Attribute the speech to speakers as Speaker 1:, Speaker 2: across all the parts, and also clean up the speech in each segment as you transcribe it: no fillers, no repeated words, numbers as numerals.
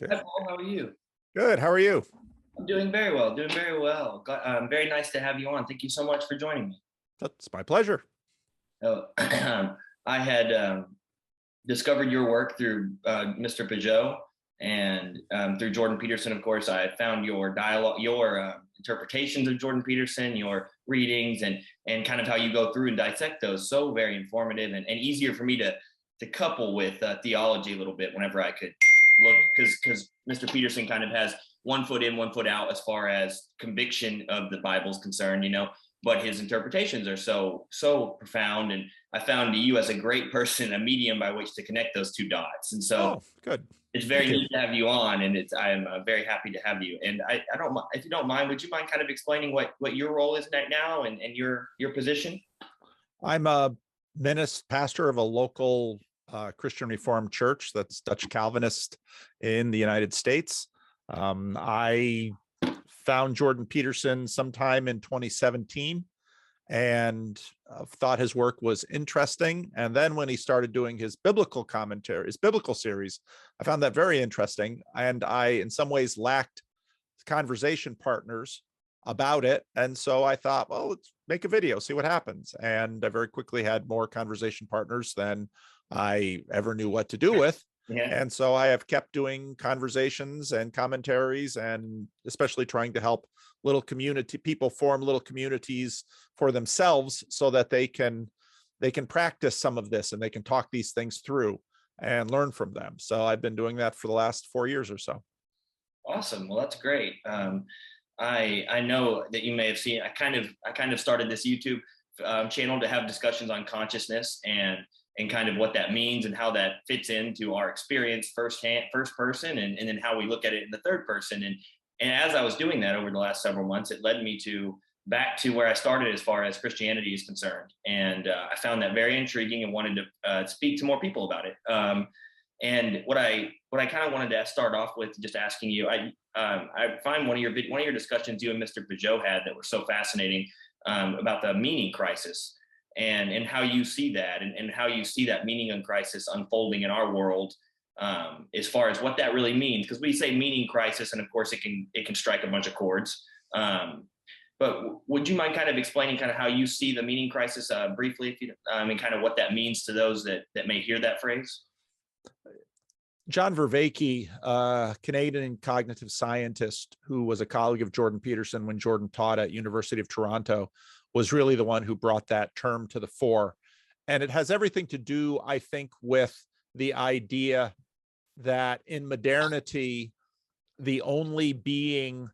Speaker 1: Okay.
Speaker 2: Hi, Paul. How are you?
Speaker 1: Good. How are you?
Speaker 2: I'm doing very well. Doing very well. Very nice to have you on. Thank you so much for joining me.
Speaker 1: That's my pleasure.
Speaker 2: I had discovered your work through Mr. Peugeot and through Jordan Peterson. Of course, I found your dialogue, your interpretations of Jordan Peterson, your readings, and kind of how you go through and dissect those. So very informative and easier for me to couple with theology a little bit whenever I could look, because Mr. Peterson kind of has one foot in, one foot out as far as conviction of the Bible is concerned, but his interpretations are so profound. And I found you as a great person, a medium by which to connect those two dots. And so
Speaker 1: good.
Speaker 2: It's very neat to have you on, and I'm very happy to have you. And I don't, if you don't mind, would you mind kind of explaining what your role is right now and your position?
Speaker 1: I'm a pastor of a local Christian Reformed church that's Dutch Calvinist in the United States. I found Jordan Peterson sometime in 2017 and thought his work was interesting. And then when he started doing his biblical commentary, his biblical series, I found that very interesting. And I, in some ways, lacked conversation partners about it. And so I thought, well, let's make a video, see what happens. And I very quickly had more conversation partners than I ever knew what to do with.
Speaker 2: Yeah.
Speaker 1: And so I have kept doing conversations and commentaries, and especially trying to help people form little communities for themselves so that they can practice some of this and they can talk these things through and learn from them. So I've been doing that for the last 4 years or so.
Speaker 2: Awesome. Well, that's great. I know that you may have seen, I kind of started this YouTube channel to have discussions on consciousness and kind of what that means and how that fits into our experience first person, and then how we look at it in the third person. And as I was doing that over the last several months, it led me back to where I started as far as Christianity is concerned. And I found that very intriguing and wanted to speak to more people about it. And what I kind of wanted to start off with, just asking you, I find one of your discussions you and Mr. Peugeot had that were so fascinating about the meaning crisis and how you see that and how you see that meaning and crisis unfolding in our world, as far as what that really means. Because we say meaning crisis, and of course it can strike a bunch of chords. But would you mind kind of explaining kind of how you see the meaning crisis briefly, if you, and kind of what that means to those that may hear that phrase?
Speaker 1: John Vervaeke, a Canadian cognitive scientist who was a colleague of Jordan Peterson when Jordan taught at University of Toronto, was really the one who brought that term to the fore. And it has everything to do, I think, with the idea that in modernity, the only being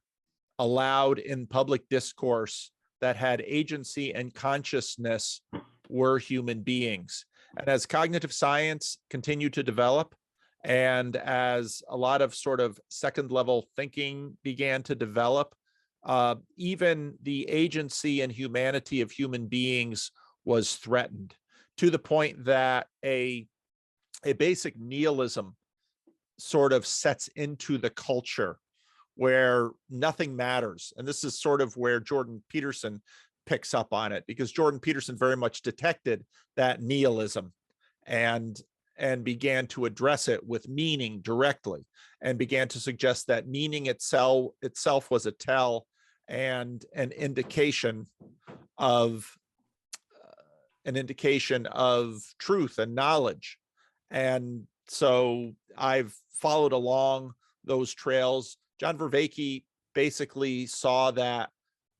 Speaker 1: allowed in public discourse that had agency and consciousness were human beings. And as cognitive science continued to develop, and as a lot of sort of second level thinking began to develop, even the agency and humanity of human beings was threatened, to the point that a basic nihilism sort of sets into the culture where nothing matters. And this is sort of where Jordan Peterson picks up on it, because Jordan Peterson very much detected that nihilism and began to address it with meaning directly, and began to suggest that meaning itself was a tell and an indication of truth and knowledge. And so I've followed along those trails. John Vervaeke basically saw that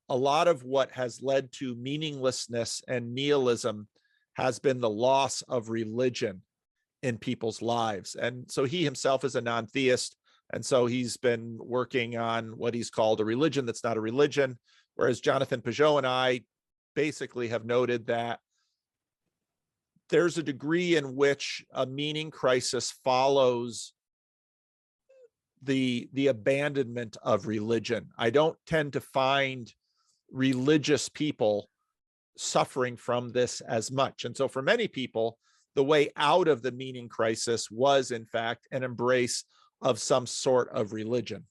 Speaker 1: a lot of what has led to meaninglessness and nihilism has been the loss of religion in people's lives. And so he himself is a non-theist. And so he's been working on what he's called a religion that's not a religion. Whereas Jonathan Peugeot and I basically have noted that there's a degree in which a meaning crisis follows the abandonment of religion. I don't tend to find religious people suffering from this as much. And so for many people, the way out of the meaning crisis was, in fact, an embrace of some sort of religion.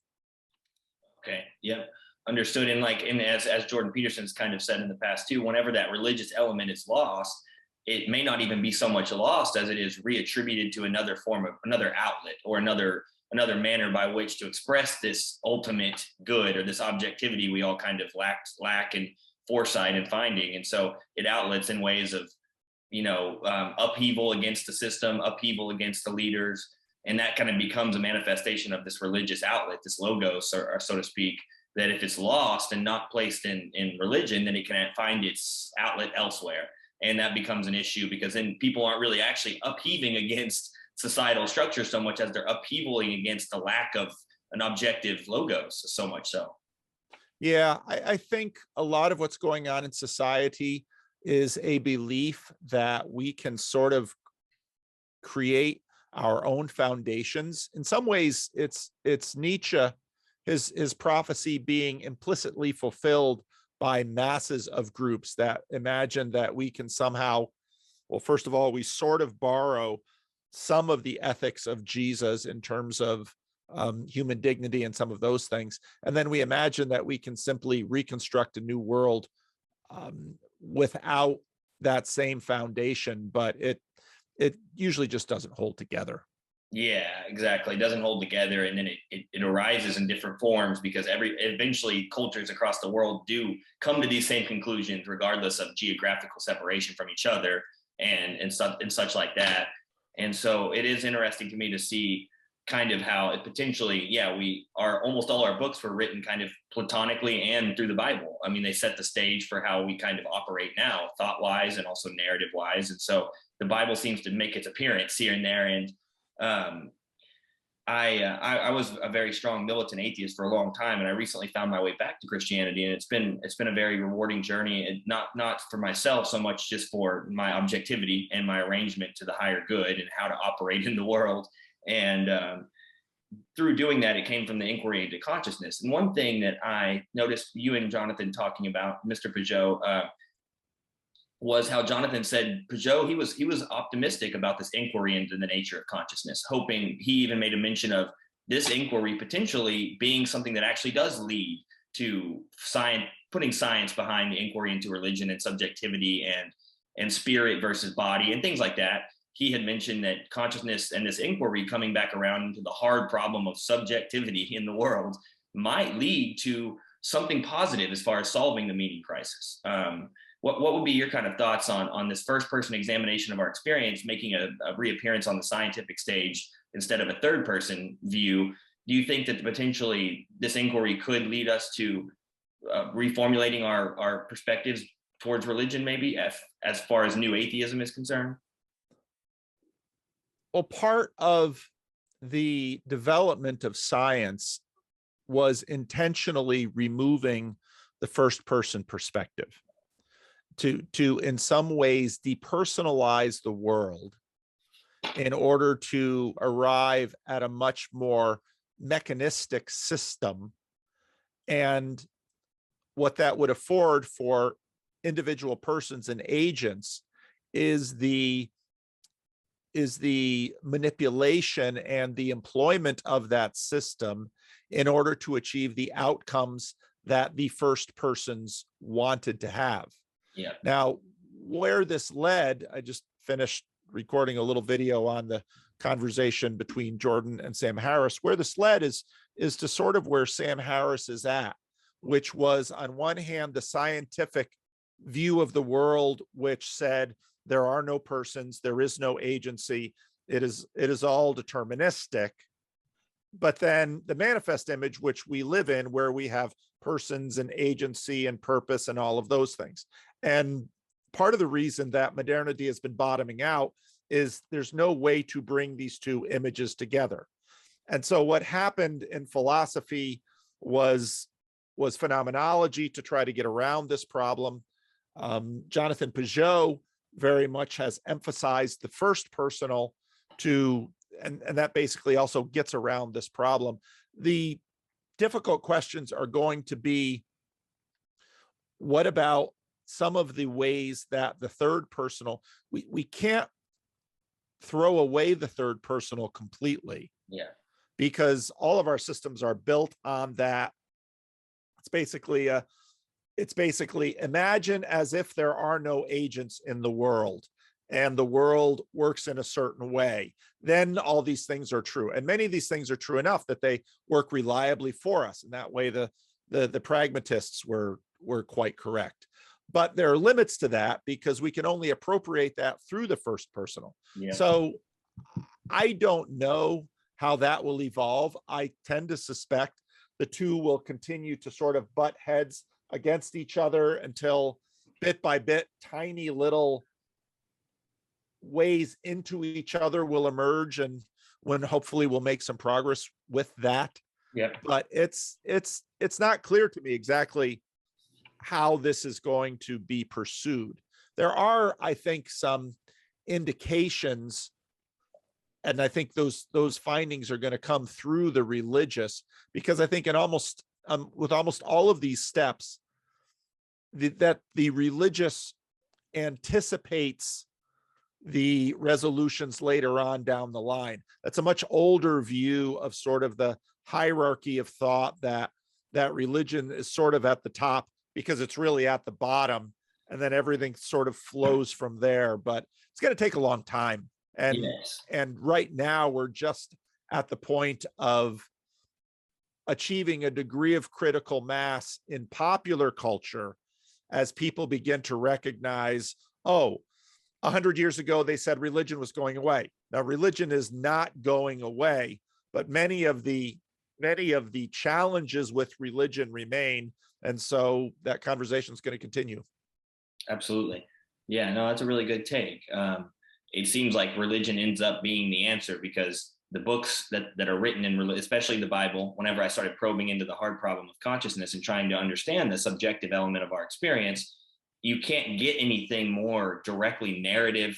Speaker 2: Okay. Yeah. Understood. And as Jordan Peterson's kind of said in the past too, whenever that religious element is lost, it may not even be so much lost as it is reattributed to another form of another outlet or another another manner by which to express this ultimate good or this objectivity we all kind of lack in foresight and finding. And so it outlets in ways of, upheaval against the system, upheaval against the leaders. And that kind of becomes a manifestation of this religious outlet, this logos, or so to speak, that if it's lost and not placed in religion, then it can find its outlet elsewhere. And that becomes an issue, because then people aren't really actually upheaving against societal structure so much as they're upheaving against the lack of an objective logos, so much so.
Speaker 1: Yeah, I think a lot of what's going on in society is a belief that we can sort of create our own foundations. In some ways, it's Nietzsche, his prophecy being implicitly fulfilled by masses of groups that imagine that we can somehow, well, first of all, we sort of borrow some of the ethics of Jesus in terms of human dignity and some of those things. And then we imagine that we can simply reconstruct a new world without that same foundation, but it usually just doesn't hold together.
Speaker 2: Yeah, exactly. It doesn't hold together, and then it arises in different forms, because eventually cultures across the world do come to these same conclusions, regardless of geographical separation from each other and such like that. And so it is interesting to me to see kind of how it potentially, almost all our books were written kind of platonically and through the Bible. I mean, they set the stage for how we kind of operate now, thought-wise and also narrative-wise. And so the Bible seems to make its appearance here and there. And I was a very strong militant atheist for a long time, and I recently found my way back to Christianity, and it's been a very rewarding journey, and not for myself so much, just for my objectivity and my arrangement to the higher good and how to operate in the world. And through doing that, it came from the inquiry into consciousness. And one thing that I noticed you and Jonathan talking about, Mr. Peugeot, was how Jonathan said Peugeot, he was optimistic about this inquiry into the nature of consciousness, hoping, he even made a mention of this inquiry potentially being something that actually does lead to science, putting science behind the inquiry into religion and subjectivity and spirit versus body and things like that. He had mentioned that consciousness and this inquiry coming back around into the hard problem of subjectivity in the world might lead to something positive as far as solving the meaning crisis. What would be your kind of thoughts on this first person examination of our experience, making a reappearance on the scientific stage instead of a third person view? Do you think that potentially this inquiry could lead us to reformulating our perspectives towards religion, maybe as far as new atheism is concerned?
Speaker 1: Well, part of the development of science was intentionally removing the first person perspective to in some ways depersonalize the world in order to arrive at a much more mechanistic system. And what that would afford for individual persons and agents is the manipulation and the employment of that system in order to achieve the outcomes that the first persons wanted to have.
Speaker 2: Yeah.
Speaker 1: Now, where this led, I just finished recording a little video on the conversation between Jordan and Sam Harris. Where this led is to sort of where Sam Harris is at, which was on one hand, the scientific view of the world, which said there are no persons, there is no agency, it is all deterministic. But then the manifest image, which we live in, where we have persons and agency and purpose and all of those things. And part of the reason that modernity has been bottoming out is there's no way to bring these two images together. And so what happened in philosophy was phenomenology to try to get around this problem. Jonathan Peugeot very much has emphasized the first personal and that basically also gets around this problem. The difficult questions are going to be, what about some of the ways that the third personal, we can't throw away the third personal completely.
Speaker 2: Yeah.
Speaker 1: Because all of our systems are built on that. It's basically imagine as if there are no agents in the world. and the world works in a certain way, then all these things are true. And many of these things are true enough that they work reliably for us. And that way the pragmatists were quite correct. But there are limits to that because we can only appropriate that through the first personal.
Speaker 2: Yeah.
Speaker 1: So I don't know how that will evolve. I tend to suspect the two will continue to sort of butt heads against each other until bit by bit, tiny little ways into each other will emerge, and when hopefully we'll make some progress with that.
Speaker 2: Yeah.
Speaker 1: But it's not clear to me exactly how this is going to be pursued. There are, I think, some indications, and I think those findings are going to come through the religious, because I think in almost with almost all of these steps, that the religious anticipates the resolutions later on down the line. That's a much older view of sort of the hierarchy of thought, that religion is sort of at the top because it's really at the bottom, and then everything sort of flows from there. But it's going to take a long time. And
Speaker 2: Yes.
Speaker 1: and right now we're just at the point of achieving a degree of critical mass in popular culture as people begin to recognize, oh, 100 years ago, they said religion was going away. Now, religion is not going away, but many of the challenges with religion remain. And so that conversation is going to continue.
Speaker 2: Absolutely. Yeah, no, that's a really good take. It seems like religion ends up being the answer, because the books that are written in, especially the Bible, whenever I started probing into the hard problem of consciousness and trying to understand the subjective element of our experience, you can't get anything more directly narrative,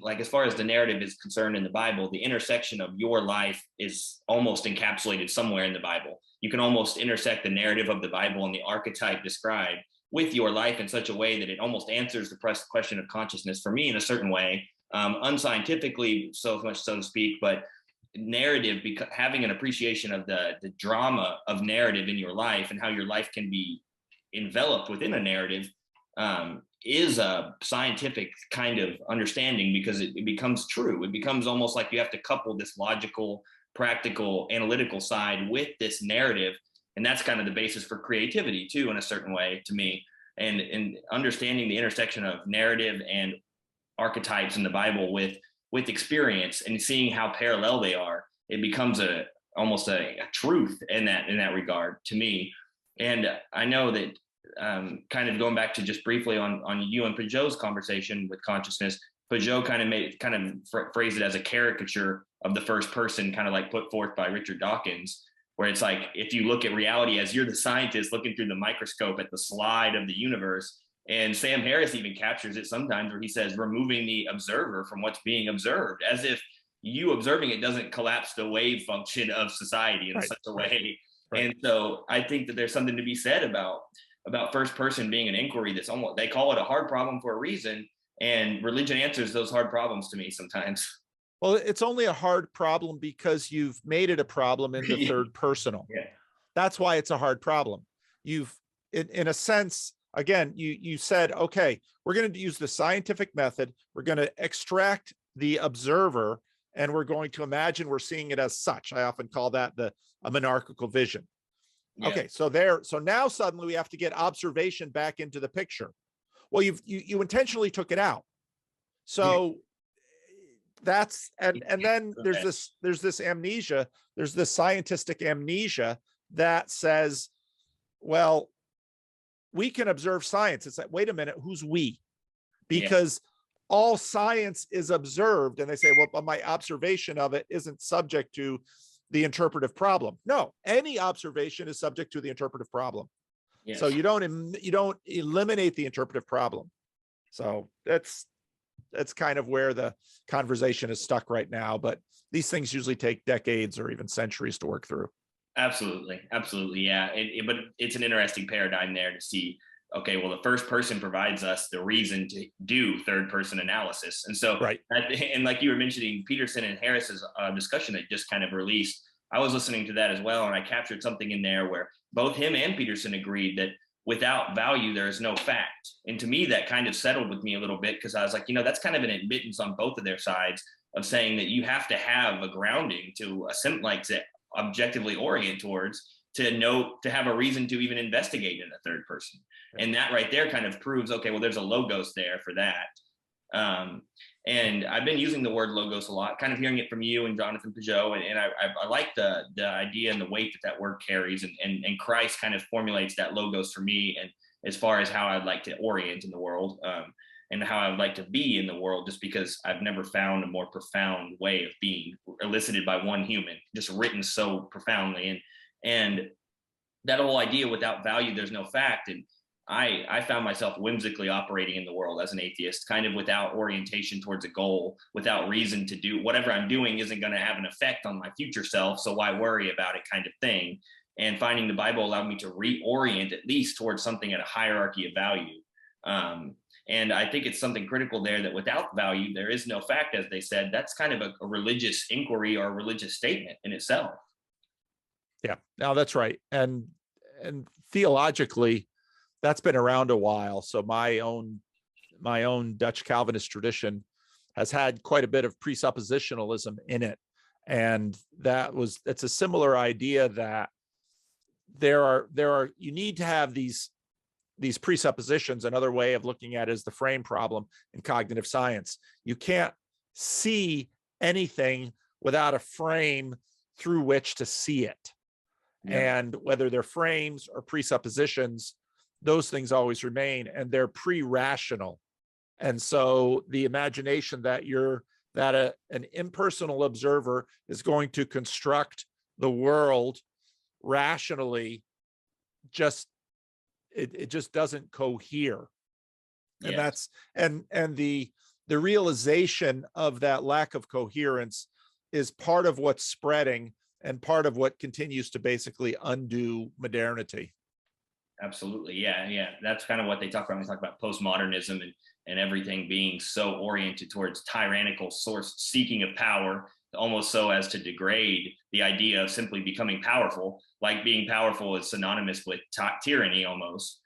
Speaker 2: like as far as the narrative is concerned in the Bible, the intersection of your life is almost encapsulated somewhere in the Bible. You can almost intersect the narrative of the Bible and the archetype described with your life in such a way that it almost answers the question of consciousness for me in a certain way, unscientifically, so much so to speak, but narrative, because having an appreciation of the drama of narrative in your life and how your life can be enveloped within a narrative, is a scientific kind of understanding, because it becomes true. It becomes almost like you have to couple this logical, practical, analytical side with this narrative. And that's kind of the basis for creativity too, in a certain way, to me. And understanding the intersection of narrative and archetypes in the Bible with experience, and seeing how parallel they are, it becomes almost a truth in that regard to me. And I know that, kind of going back to just briefly on you and Pajot's conversation with consciousness, Pajot kind of phrased it as a caricature of the first person, kind of like put forth by Richard Dawkins, where it's like, if you look at reality as you're the scientist looking through the microscope at the slide of the universe. And Sam Harris even captures it sometimes, where he says, removing the observer from what's being observed, as if you observing it doesn't collapse the wave function of society in such a way. Right. And so I think that there's something to be said about first person being an inquiry that's almost, they call it a hard problem for a reason. And religion answers those hard problems to me sometimes.
Speaker 1: Well, it's only a hard problem because you've made it a problem in the third personal.
Speaker 2: Yeah.
Speaker 1: That's why it's a hard problem. You've, in a sense, again, you said, okay, we're going to use the scientific method. We're going to extract the observer, and we're going to imagine we're seeing it as such. I often call that a monarchical vision. Yeah. Okay, so now suddenly we have to get observation back into the picture. Well, you intentionally took it out. So that's, and then there's this amnesia, there's this scientific amnesia that says, well, we can observe science. It's like, wait a minute, who's we? Because all science is observed, and they say, well, but my observation of it isn't subject to the interpretive problem. No, any observation is subject to the interpretive problem. Yes. So you don't eliminate the interpretive problem. So that's kind of where the conversation is stuck right now. But these things usually take decades or even centuries to work through.
Speaker 2: Absolutely. Yeah. But it's an interesting paradigm there to see, okay, well, the first person provides us the reason to do third person analysis. And so, right. And like you were mentioning, Peterson and Harris's discussion that just kind of released, I was listening to that as well. And I captured something in there where both him and Peterson agreed that without value, there is no fact. And to me, that kind of settled with me a little bit, because I was like, that's kind of an admittance on both of their sides of saying that you have to have a grounding to to objectively orient towards, to have a reason to even investigate in a third person. And that right there kind of proves, okay, well, there's a logos there for that. And I've been using the word logos a lot, kind of hearing it from you and Jonathan Peugeot, and I like the idea and the weight that word carries, and Christ kind of formulates that logos for me, and as far as how I'd like to orient in the world, and how I would like to be in the world, just because I've never found a more profound way of being elicited by one human, just written so profoundly. And that whole idea, without value, there's no fact. And I found myself whimsically operating in the world as an atheist, kind of without orientation towards a goal, without reason to do whatever I'm doing isn't going to have an effect on my future self, so why worry about it, kind of thing. And finding the Bible allowed me to reorient at least towards something at a hierarchy of value. And I think it's something critical there, that without value, there is no fact, as they said. That's kind of a religious inquiry or a religious statement in itself.
Speaker 1: Yeah, no, that's right. And theologically, that's been around a while. So my own Dutch Calvinist tradition has had quite a bit of presuppositionalism in it. And it's a similar idea that you need to have these presuppositions. Another way of looking at it is the frame problem in cognitive science. You can't see anything without a frame through which to see it. Yeah. And whether they're frames or presuppositions, those things always remain, and they're pre-rational. And so the imagination that an impersonal observer is going to construct the world rationally, it just doesn't cohere. And yes. That's and the realization of that lack of coherence is part of what's spreading and part of what continues to basically undo modernity.
Speaker 2: Absolutely. Yeah. That's kind of what they talk about when they talk about postmodernism and everything being so oriented towards tyrannical source seeking of power, almost so as to degrade the idea of simply becoming powerful, like being powerful is synonymous with tyranny almost.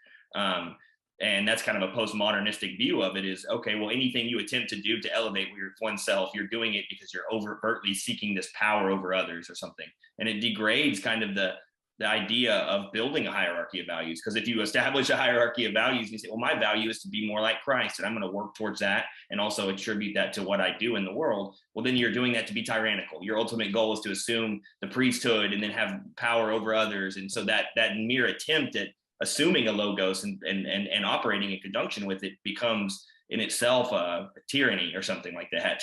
Speaker 2: And that's kind of a postmodernistic view of it, is, okay, well, anything you attempt to do to elevate oneself, you're doing it because you're overtly seeking this power over others or something. And it degrades kind of the idea of building a hierarchy of values. Because if you establish a hierarchy of values and you say, well, my value is to be more like Christ, and I'm going to work towards that and also attribute that to what I do in the world, well, then you're doing that to be tyrannical. Your ultimate goal is to assume the priesthood and then have power over others. And so that mere attempt at assuming a logos and operating in conjunction with it becomes in itself a tyranny or something like that.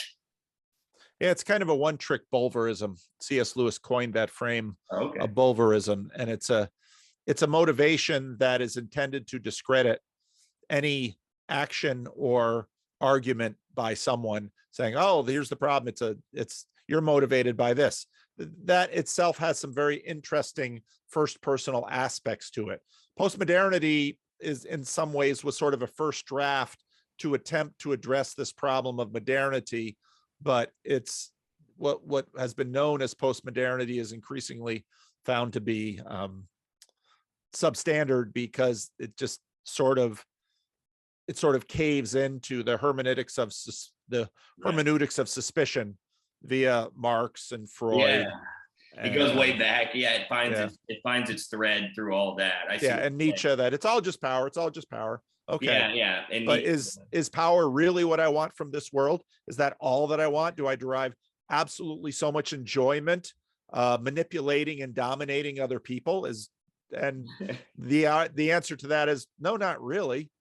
Speaker 1: Yeah, it's kind of a one-trick bulverism. C.S. Lewis coined that frame,
Speaker 2: okay.
Speaker 1: A bulverism, and it's a motivation that is intended to discredit any action or argument by someone saying, "Oh, here's the problem. You're motivated by this." That itself has some very interesting first-personal aspects to it. Postmodernity is, in some ways, was sort of a first draft to attempt to address this problem of modernity. But it's what has been known as postmodernity is increasingly found to be substandard, because it just sort of caves into the hermeneutics of suspicion via Marx and Freud.
Speaker 2: Yeah. It goes way back. Yeah, it finds its thread through all that. I see.
Speaker 1: Yeah, and Nietzsche, that it's all just power. It's all just power. Okay.
Speaker 2: Yeah. And
Speaker 1: but is power really what I want from this world? Is that all that I want? Do I derive absolutely so much enjoyment manipulating and dominating other people? And the answer to that is no, not really.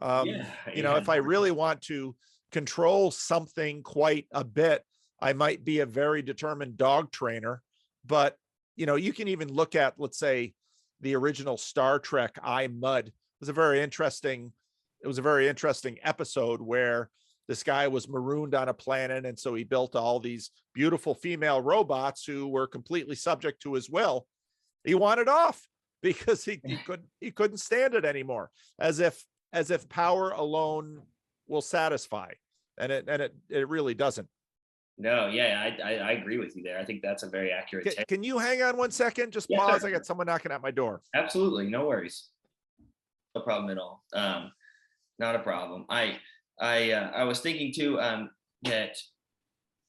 Speaker 1: If I really want to control something quite a bit, I might be a very determined dog trainer. But you can even look at, let's say, the original Star Trek, Mud. It was a very interesting episode where this guy was marooned on a planet, and so he built all these beautiful female robots who were completely subject to his will. He wanted off because he couldn't stand it anymore, as if power alone will satisfy, and it really doesn't.
Speaker 2: No, yeah, I agree with you there. I think that's a very accurate take.
Speaker 1: Can you hang on one second? Just pause. I got someone knocking at my door.
Speaker 2: Absolutely, no worries. No problem at all. Not a problem. I was thinking too that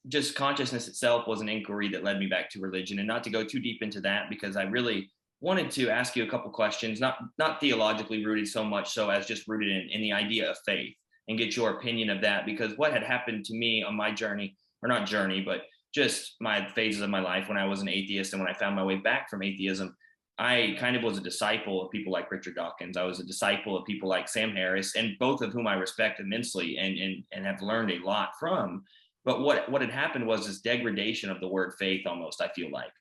Speaker 2: just consciousness itself was an inquiry that led me back to religion, and not to go too deep into that, because I really wanted to ask you a couple questions, not theologically rooted so much so as just rooted in the idea of faith, and get your opinion of that. Because what had happened to me on my journey, or not journey, but just my phases of my life when I was an atheist and when I found my way back from atheism, I kind of was a disciple of people like Richard Dawkins. I was a disciple of people like Sam Harris, and both of whom I respect immensely and have learned a lot from. But what had happened was this degradation of the word faith, almost, I feel like,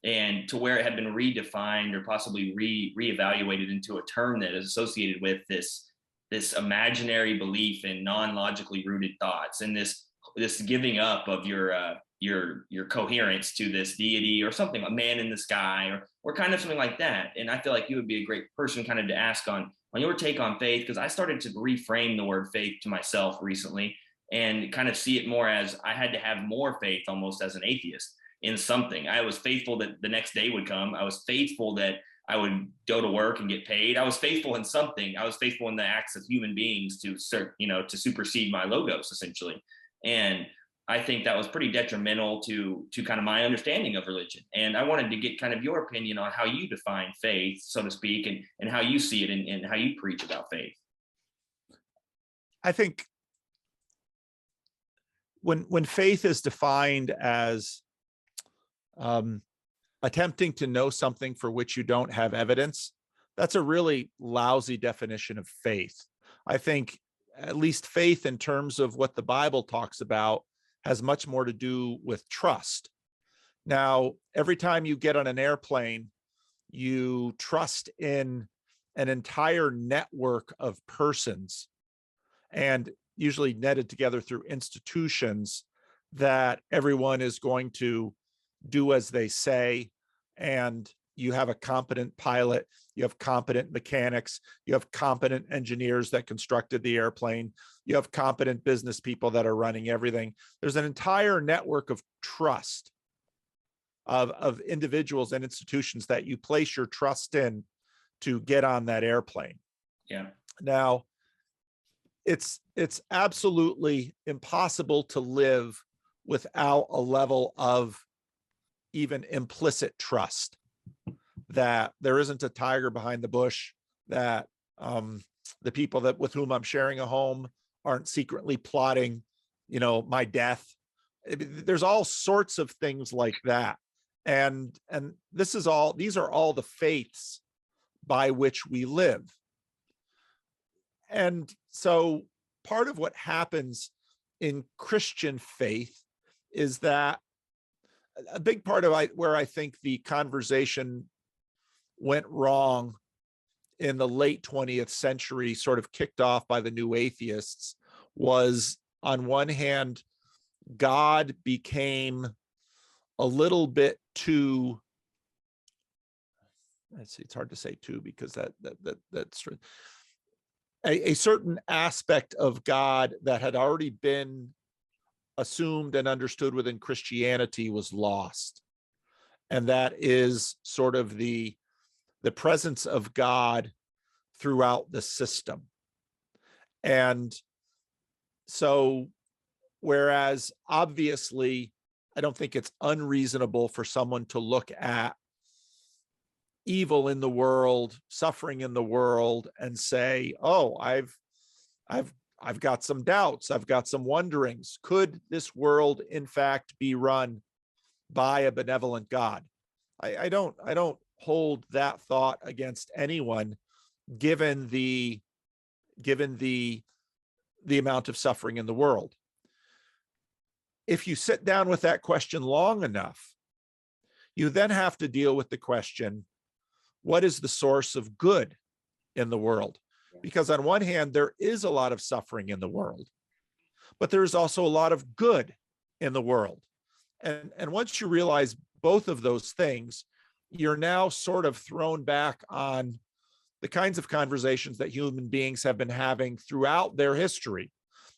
Speaker 2: and to where it had been redefined or possibly reevaluated into a term that is associated with this imaginary belief in non-logically rooted thoughts, and this giving up of your coherence to this deity or something, a man in the sky, or kind of something like that. And I feel like you would be a great person kind of to ask on your take on faith, because I started to reframe the word faith to myself recently and kind of see it more as I had to have more faith almost as an atheist in something. I was faithful that the next day would come. I was faithful that I would go to work and get paid. I was faithful in something. I was faithful in the acts of human beings to supersede my logos, essentially. And I think that was pretty detrimental to kind of my understanding of religion. And I wanted to get kind of your opinion on how you define faith, so to speak, and how you see it and how you preach about faith.
Speaker 1: I think when faith is defined as attempting to know something for which you don't have evidence, that's a really lousy definition of faith. I think at least faith in terms of what the Bible talks about has much more to do with trust. Now, every time you get on an airplane, you trust in an entire network of persons, and usually netted together through institutions, that everyone is going to do as they say. And you have a competent pilot, you have competent mechanics, you have competent engineers that constructed the airplane, you have competent business people that are running everything. There's an entire network of trust of individuals and institutions that you place your trust in to get on that airplane.
Speaker 2: Yeah.
Speaker 1: Now, it's absolutely impossible to live without a level of even implicit trust that there isn't a tiger behind the bush, that the people that with whom I'm sharing a home aren't secretly plotting, my death. There's all sorts of things like that. And these are all the faiths by which we live. And so part of what happens in Christian faith is that a big part of where I think the conversation went wrong in the late 20th century, sort of kicked off by the New Atheists, was, on one hand, God became a little bit too, let's see, it's hard to say too, because that's a certain aspect of God that had already been assumed and understood within Christianity was lost. And that is sort of the presence of God throughout the system. And so, whereas obviously, I don't think it's unreasonable for someone to look at evil in the world, suffering in the world, and say, oh, I've got some doubts, I've got some wonderings. Could this world in fact be run by a benevolent God? I don't hold that thought against anyone, given the amount of suffering in the world. If you sit down with that question long enough, you then have to deal with the question, what is the source of good in the world? Because on one hand, there is a lot of suffering in the world, but there's also a lot of good in the world. And once you realize both of those things, you're now sort of thrown back on the kinds of conversations that human beings have been having throughout their history.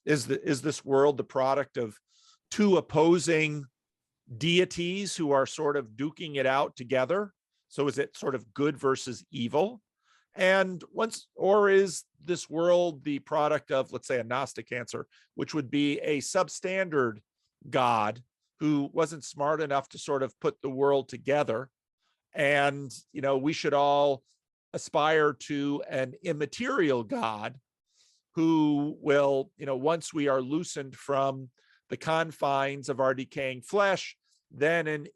Speaker 1: Is this world the product of two opposing deities who are sort of duking it out together? So is it sort of good versus evil? And or is this world the product of, let's say, a Gnostic answer, which would be a substandard God who wasn't smart enough to sort of put the world together? And, we should all aspire to an immaterial God who will, once we are loosened from the confines of our decaying flesh, then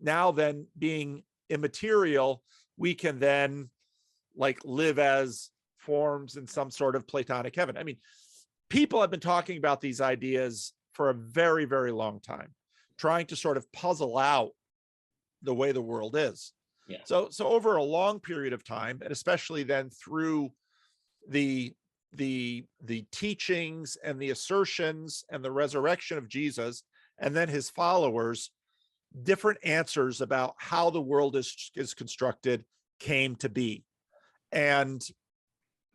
Speaker 1: now then being immaterial, we can then like live as forms in some sort of Platonic heaven. I mean, people have been talking about these ideas for a very, very long time, trying to sort of puzzle out the way the world is.
Speaker 2: Yeah.
Speaker 1: So over a long period of time, and especially then through the teachings and the assertions and the resurrection of Jesus, and then his followers, different answers about how the world is constructed came to be. And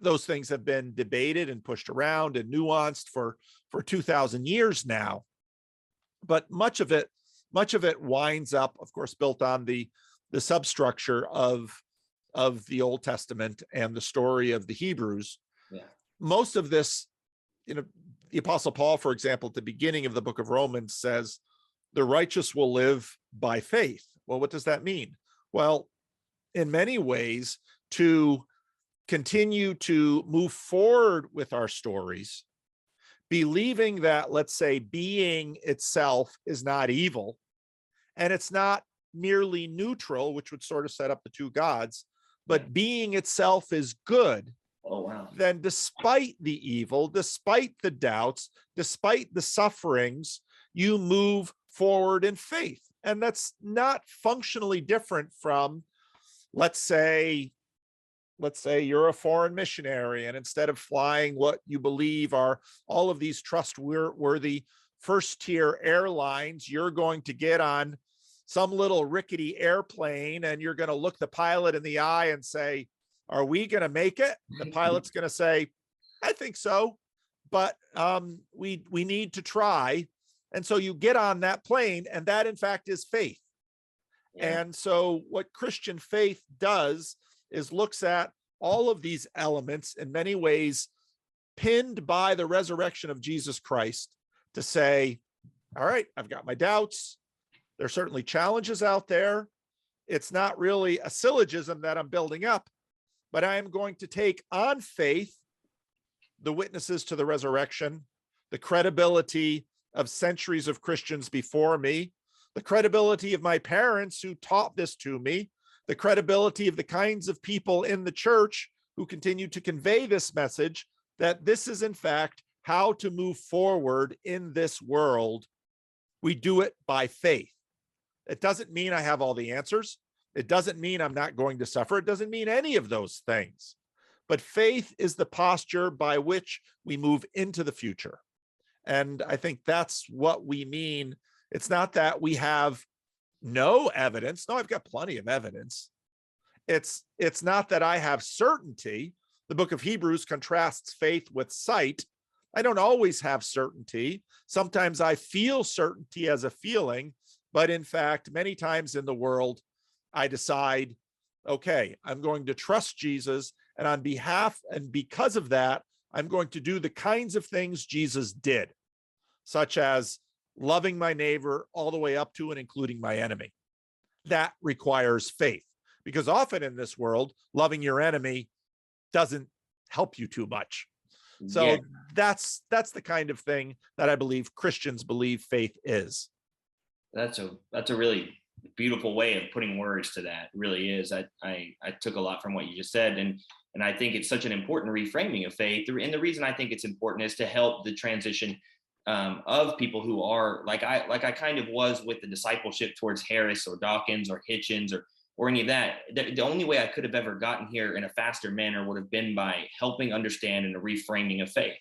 Speaker 1: those things have been debated and pushed around and nuanced for 2,000 years now. But much of it winds up, of course, built on the substructure of the Old Testament and the story of the Hebrews.
Speaker 2: Yeah.
Speaker 1: Most of this, the Apostle Paul, for example, at the beginning of the book of Romans says, the righteous will live by faith. Well, what does that mean? Well, in many ways, to continue to move forward with our stories, believing that, let's say, being itself is not evil, and it's not merely neutral, which would sort of set up the two gods, but being itself is good.
Speaker 2: Oh, wow.
Speaker 1: Then despite the evil, despite the doubts, despite the sufferings, you move forward in faith. And that's not functionally different from, let's say you're a foreign missionary, and instead of flying what you believe are all of these trustworthy first-tier airlines, you're going to get on some little rickety airplane, and you're going to look the pilot in the eye and say, are we going to make it? The pilot's going to say, I think so, but we need to try. And so you get on that plane, and that in fact is faith. Yeah. And so what Christian faith does is looks at all of these elements, in many ways pinned by the resurrection of Jesus Christ, to say, all right, I've got my doubts. There's certainly challenges out there. It's not really a syllogism that I'm building up, but I am going to take on faith the witnesses to the resurrection, the credibility of centuries of Christians before me, the credibility of my parents who taught this to me, the credibility of the kinds of people in the church who continue to convey this message, that this is in fact how to move forward in this world. We do it by faith. It doesn't mean I have all the answers. It doesn't mean I'm not going to suffer. It doesn't mean any of those things. But faith is the posture by which we move into the future. And I think that's what we mean. It's not that we have no evidence. No, I've got plenty of evidence. It's not that I have certainty. The book of Hebrews contrasts faith with sight. I don't always have certainty. Sometimes I feel certainty as a feeling, but in fact, many times in the world, I decide, okay, I'm going to trust Jesus, and on behalf and because of that, I'm going to do the kinds of things Jesus did, such as loving my neighbor all the way up to and including my enemy. That requires faith, because often in this world, loving your enemy doesn't help you too much. So yeah, that's the kind of thing that I believe Christians believe faith is.
Speaker 2: That's a really beautiful way of putting words to that. It really is. I took a lot from what you just said, and I think it's such an important reframing of faith. And the reason I think it's important is to help the transition of people who are like I kind of was with the discipleship towards Harris or Dawkins or Hitchens or any of that. The only way I could have ever gotten here in a faster manner would have been by helping understand and a reframing of faith.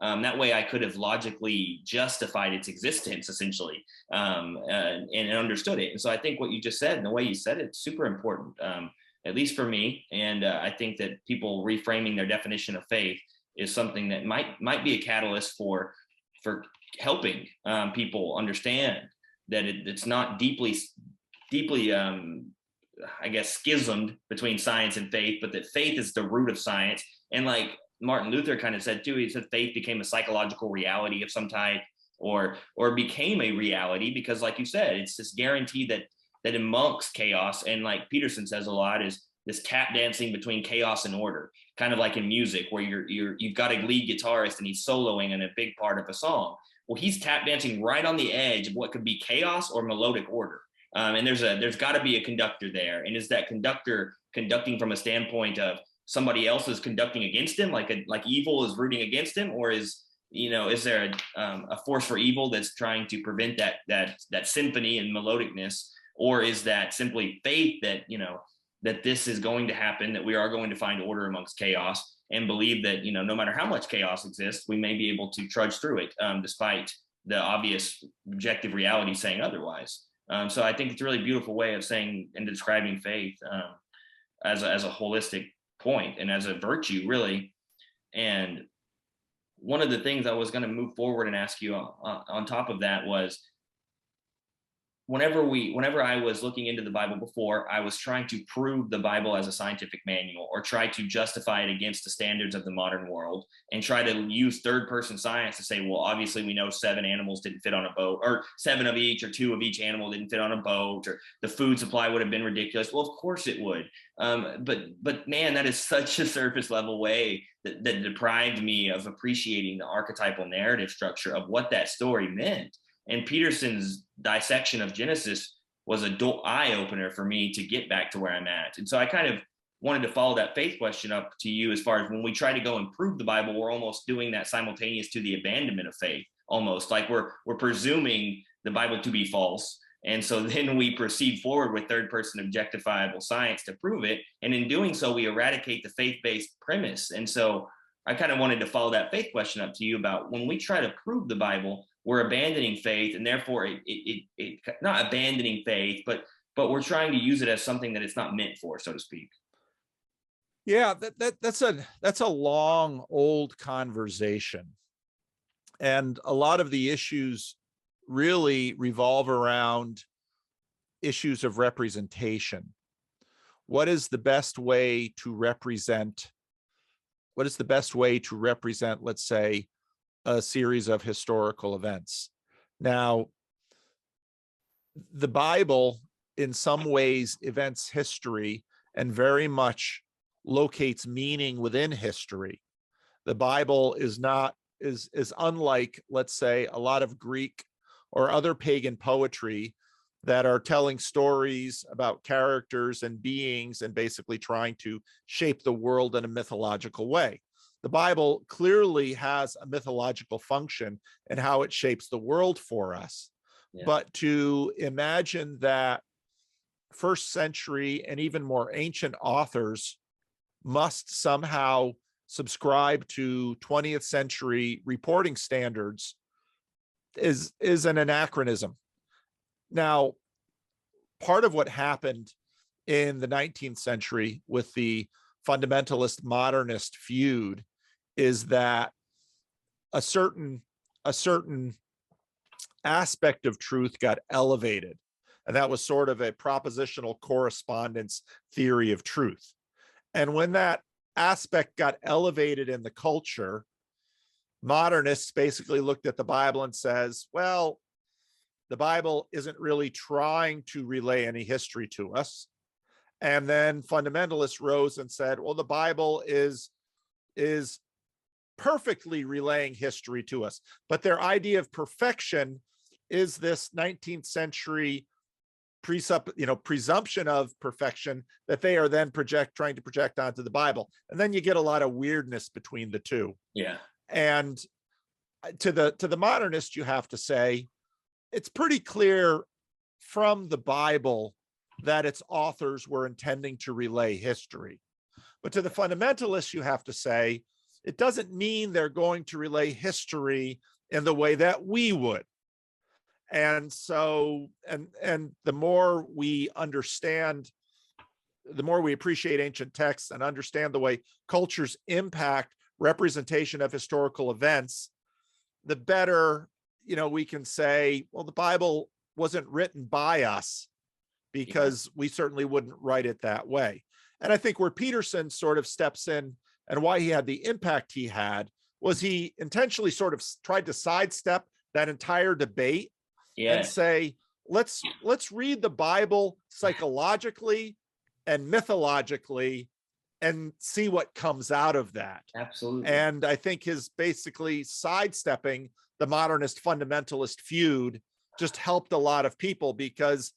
Speaker 2: That way I could have logically justified its existence, essentially, and understood it. And so I think what you just said and the way you said it's super important, at least for me. And I think that people reframing their definition of faith is something that might be a catalyst for helping people understand that it's not deeply I guess, schismed between science and faith, but that faith is the root of science. And like Martin Luther kind of said too, he said faith became a psychological reality of some type, or became a reality because, like you said, it's this guarantee that amongst chaos, and like Peterson says a lot, is this tap dancing between chaos and order, kind of like in music where you've got a lead guitarist and he's soloing in a big part of a song. Well, he's tap dancing right on the edge of what could be chaos or melodic order. And there's got to be a conductor there. And is that conductor conducting from a standpoint of somebody else is conducting against him, like evil is rooting against him, or is there a force for evil that's trying to prevent that symphony and melodicness, or is that simply faith that that this is going to happen, that we are going to find order amongst chaos, and believe that no matter how much chaos exists, we may be able to trudge through it, despite the obvious objective reality saying otherwise. So I think it's a really beautiful way of saying and describing faith as a holistic point and as a virtue, really. And one of the things I was going to move forward and ask you on top of that was, whenever I was looking into the Bible before, I was trying to prove the Bible as a scientific manual, or try to justify it against the standards of the modern world, and try to use third-person science to say, well, obviously we know 7 animals didn't fit on a boat, or 7 of each, or 2 of each animal didn't fit on a boat, or the food supply would have been ridiculous. Well, of course it would. But man, that is such a surface level way that deprived me of appreciating the archetypal narrative structure of what that story meant. And Peterson's dissection of Genesis was a eye opener for me to get back to where I'm at. And so I kind of wanted to follow that faith question up to you, as far as when we try to go and prove the Bible, we're almost doing that simultaneous to the abandonment of faith, almost like we're presuming the Bible to be false. And so then we proceed forward with third-person objectifiable science to prove it. And in doing so, we eradicate the faith-based premise. And so I kind of wanted to follow that faith question up to you about, when we try to prove the Bible, we're abandoning faith, and therefore it not abandoning faith, but we're trying to use it as something that it's not meant for, so to speak.
Speaker 1: Yeah, that's a long, old conversation. And a lot of the issues really revolve around issues of representation. What is the best way to represent, let's say, a series of historical events? Now, the Bible in some ways events history and very much locates meaning within history. The Bible is unlike, let's say, a lot of Greek or other pagan poetry that are telling stories about characters and beings and basically trying to shape the world in a mythological way. The Bible clearly has a mythological function in how it shapes the world for us. Yeah. But to imagine that first century and even more ancient authors must somehow subscribe to 20th century reporting standards is an anachronism. Now, part of what happened in the 19th century with the fundamentalist modernist feud is that a certain aspect of truth got elevated, and that was sort of a propositional correspondence theory of truth. And when that aspect got elevated in the culture, modernists basically looked at the Bible and says, well, the Bible isn't really trying to relay any history to us. And then fundamentalists rose and said, well, the Bible is perfectly relaying history to us. But their idea of perfection is this 19th century presumption of perfection that they are then trying to project onto the Bible. And then you get a lot of weirdness between the two.
Speaker 2: Yeah.
Speaker 1: And to the modernist, you have to say, it's pretty clear from the Bible that its authors were intending to relay history. But to the fundamentalists, you have to say, it doesn't mean they're going to relay history in the way that we would. And so, and the more we understand, the more we appreciate ancient texts and understand the way cultures impact representation of historical events, the better, we can say, well, the Bible wasn't written by us because we certainly wouldn't write it that way. And I think where Peterson sort of steps in and why he had the impact he had was he intentionally sort of tried to sidestep that entire debate and say, let's read the Bible psychologically and mythologically and see what comes out of that.
Speaker 2: Absolutely.
Speaker 1: And I think his basically sidestepping the modernist fundamentalist feud just helped a lot of people, because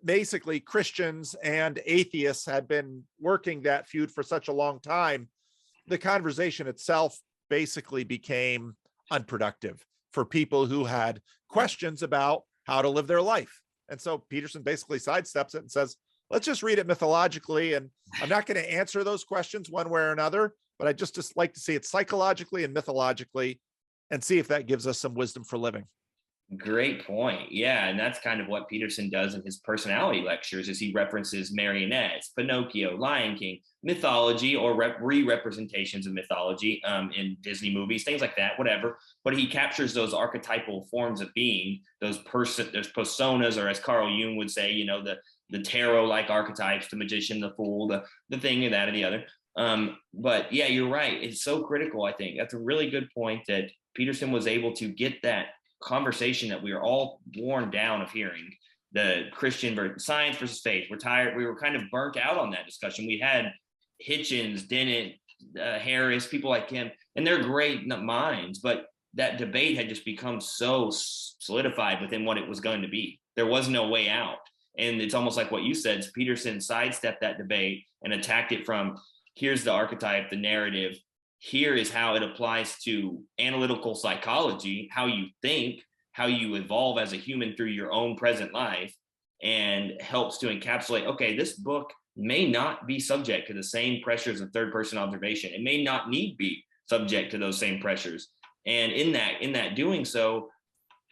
Speaker 1: basically Christians and atheists had been working that feud for such a long time. The conversation itself basically became unproductive for people who had questions about how to live their life. And so Peterson basically sidesteps it and says, let's just read it mythologically. And I'm not going to answer those questions one way or another, but I just like to see it psychologically and mythologically and see if that gives us some wisdom for living.
Speaker 2: Great point. Yeah, and that's kind of what Peterson does in his personality lectures, is he references marionettes, Pinocchio, Lion King, mythology, or re-representations of mythology in Disney movies, things like that, whatever. But he captures those archetypal forms of being, those personas, or as Carl Jung would say, you know, the tarot-like archetypes, the magician, the fool, the thing, and that, and the other. But yeah, you're right. It's so critical. I think that's a really good point, that Peterson was able to get that conversation that we are all worn down of hearing, the Christian versus science versus faith. We're tired. We were kind of burnt out on that discussion. We had Hitchens, Dennett, Harris, people like him, and they're great minds, but that debate had just become so solidified within what it was going to be. There was no way out. And it's almost like what you said, Peterson sidestepped that debate and attacked it from, here's the archetype, the narrative, here is how it applies to analytical psychology, how you think, how you evolve as a human through your own present life, and helps to encapsulate, okay, this book may not be subject to the same pressures of third person observation. It may not need be subject to those same pressures. And in that doing so,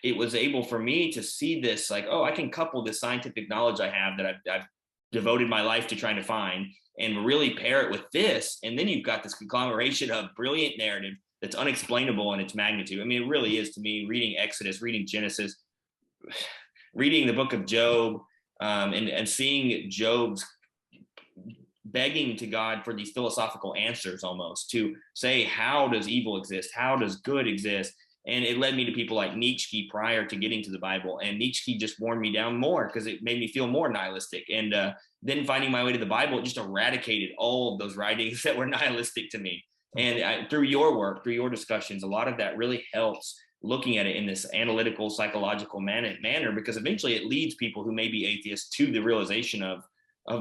Speaker 2: it was able for me to see this, like, oh, I can couple this scientific knowledge I have that I've devoted my life to trying to find, and really pair it with this. And then you've got this conglomeration of brilliant narrative that's unexplainable in its magnitude. I mean, it really is, to me, reading Exodus, reading Genesis, reading the book of Job, and seeing Job's begging to God for these philosophical answers, almost to say, how does evil exist? How does good exist? And it led me to people like Nietzsche prior to getting to the Bible. And Nietzsche just worn me down more because it made me feel more nihilistic. And then finding my way to the Bible, it just eradicated all of those writings that were nihilistic to me. And through your work, through your discussions, a lot of that really helps looking at it in this analytical, psychological manner, because eventually it leads people who may be atheists to the realization of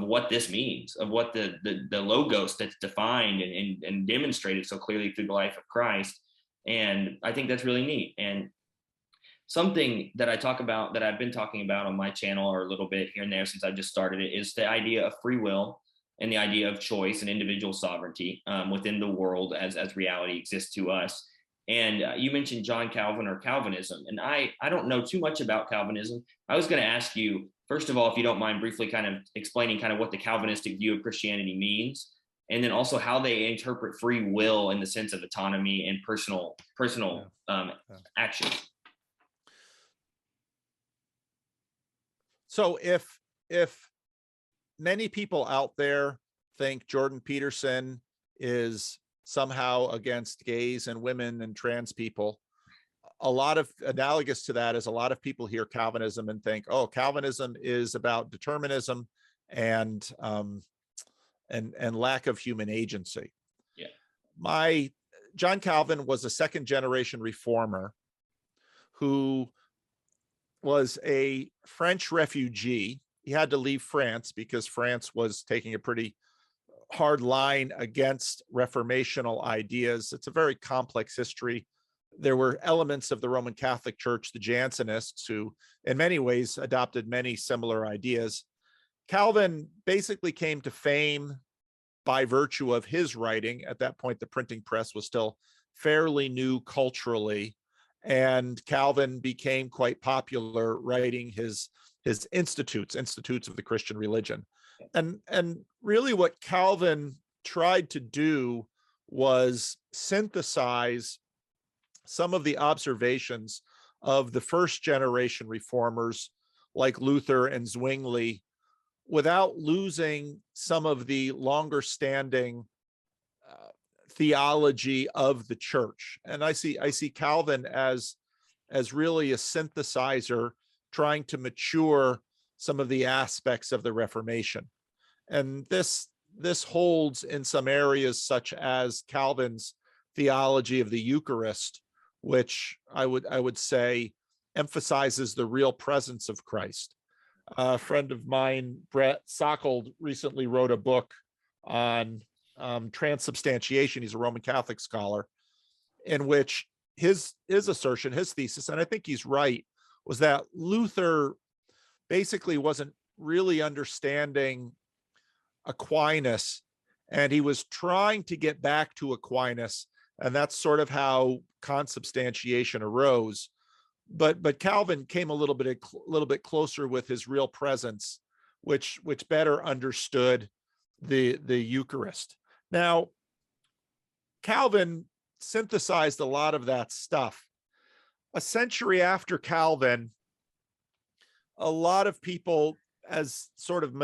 Speaker 2: what this means, of what the logos that's defined and demonstrated so clearly through the life of Christ. And I think that's really neat. And something that I talk about, that I've been talking about on my channel or a little bit here and there since I just started it, is the idea of free will and the idea of choice and individual sovereignty within the world as reality exists to us. And you mentioned John Calvin or Calvinism. And I don't know too much about Calvinism. I was going to ask you, first of all, if you don't mind briefly kind of explaining kind of what the Calvinistic view of Christianity means, and then also how they interpret free will in the sense of autonomy and personal action.
Speaker 1: So if many people out there think Jordan Peterson is somehow against gays and women and trans people, a lot of analogous to that is a lot of people hear Calvinism and think, oh, Calvinism is about determinism and lack of human agency. Yeah. John Calvin was a second generation reformer who was a French refugee. He had to leave France because France was taking a pretty hard line against reformational ideas. It's a very complex history. There were elements of the Roman Catholic Church, the Jansenists, who in many ways adopted many similar ideas. Calvin basically came to fame by virtue of his writing. At that point, the printing press was still fairly new culturally, and Calvin became quite popular writing his institutes of the Christian religion. And really what Calvin tried to do was synthesize some of the observations of the first generation reformers like Luther and Zwingli, without losing some of the longer standing theology of the church. And I see Calvin as really a synthesizer trying to mature some of the aspects of the Reformation. And this holds in some areas such as Calvin's theology of the Eucharist, which I would say emphasizes the real presence of Christ. A friend of mine, Brett Sockold, recently wrote a book on transubstantiation. He's a Roman Catholic scholar, in which his assertion, his thesis, and I think he's right, was that Luther basically wasn't really understanding Aquinas, and he was trying to get back to Aquinas, and that's sort of how consubstantiation arose. But Calvin came a little bit closer with his real presence, which better understood the Eucharist. Now, Calvin synthesized a lot of that stuff. A century after Calvin, a lot of people, as sort of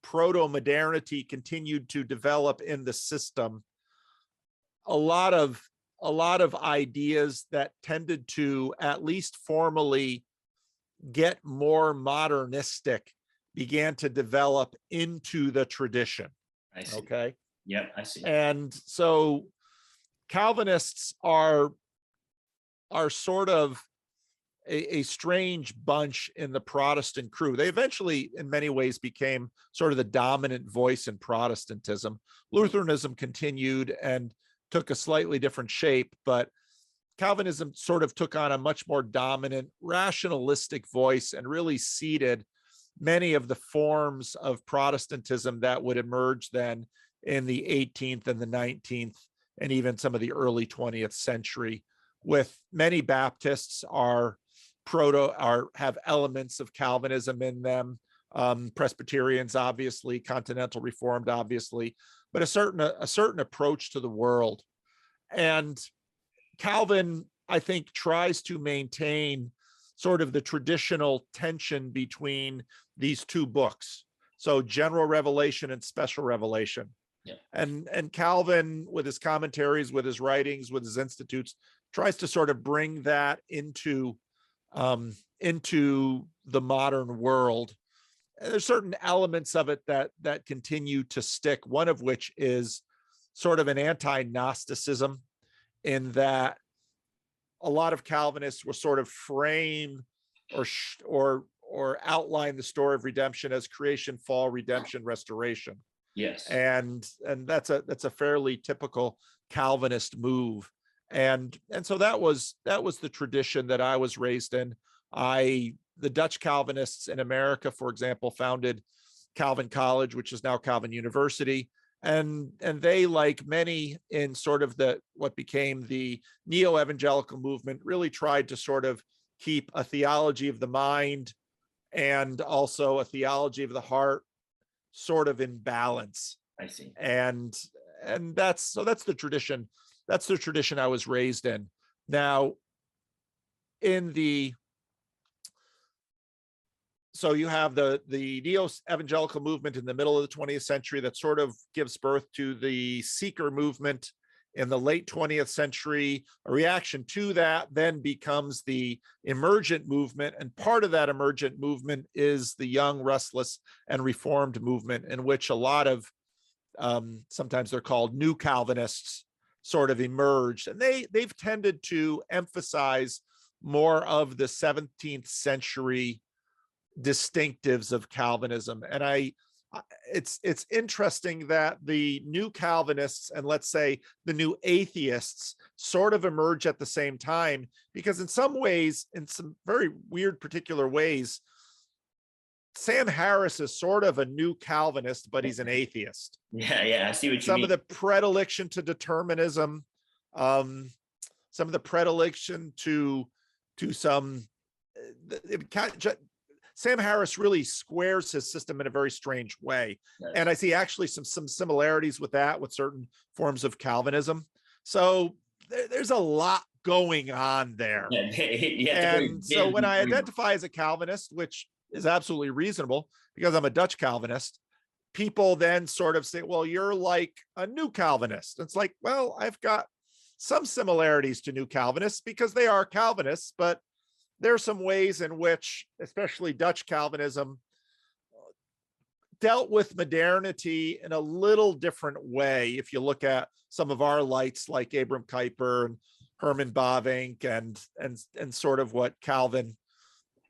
Speaker 1: proto-modernity continued to develop in the system, a lot of ideas that tended to, at least formally, get more modernistic began to develop into the tradition.
Speaker 2: I see.
Speaker 1: Okay.
Speaker 2: Yep, I see.
Speaker 1: And so Calvinists are sort of a strange bunch in the Protestant crew. They eventually, in many ways, became sort of the dominant voice in Protestantism. Lutheranism continued and took a slightly different shape, but Calvinism sort of took on a much more dominant, rationalistic voice and really seeded many of the forms of Protestantism that would emerge then in the 18th and the 19th, and even some of the early 20th century, with many Baptists have elements of Calvinism in them. Presbyterians, obviously, Continental Reformed, obviously, but a certain approach to the world. And Calvin, I think, tries to maintain sort of the traditional tension between these two books. So general revelation and special revelation.
Speaker 2: Yeah.
Speaker 1: And Calvin, with his commentaries, with his writings, with his institutes, tries to sort of bring that into the modern world. And there's certain elements of it that continue to stick, one of which is sort of an anti-Gnosticism, in that a lot of Calvinists will sort of frame or outline the story of redemption as creation, fall, redemption, restoration.
Speaker 2: Yes.
Speaker 1: And that's a fairly typical Calvinist move. And so that was the tradition that I was raised in. The Dutch Calvinists in America, for example, founded Calvin College, which is now Calvin University. And they, like many in sort of what became the neo-evangelical movement, really tried to sort of keep a theology of the mind and also a theology of the heart sort of in balance.
Speaker 2: I see. And
Speaker 1: that's the tradition. That's the tradition I was raised in. Now, so you have the neo-evangelical movement in the middle of the 20th century that sort of gives birth to the seeker movement in the late 20th century. A reaction to that then becomes the emergent movement. And part of that emergent movement is the young, restless, and reformed movement, in which a lot of, sometimes they're called new Calvinists, sort of emerged. And they've tended to emphasize more of the 17th century distinctives of Calvinism. And it's interesting that the new Calvinists and, let's say, the new atheists sort of emerge at the same time, because in some ways, in some very weird particular ways, Sam Harris is sort of a new Calvinist, but he's an atheist.
Speaker 2: Yeah, I see what you mean.
Speaker 1: Some of the predilection to determinism, some of the predilection to some, Sam Harris really squares his system in a very strange way. Yes. And I see actually some similarities with that, with certain forms of Calvinism. So there's a lot going on there.
Speaker 2: Yeah,
Speaker 1: And so when I identify as a Calvinist, which is absolutely reasonable because I'm a Dutch Calvinist, people then sort of say, well, you're like a new Calvinist. It's like, well, I've got some similarities to new Calvinists because they are Calvinists, but there are some ways in which, especially Dutch Calvinism, dealt with modernity in a little different way. If you look at some of our lights like Abram Kuyper and Herman Bavinck and sort of what Calvin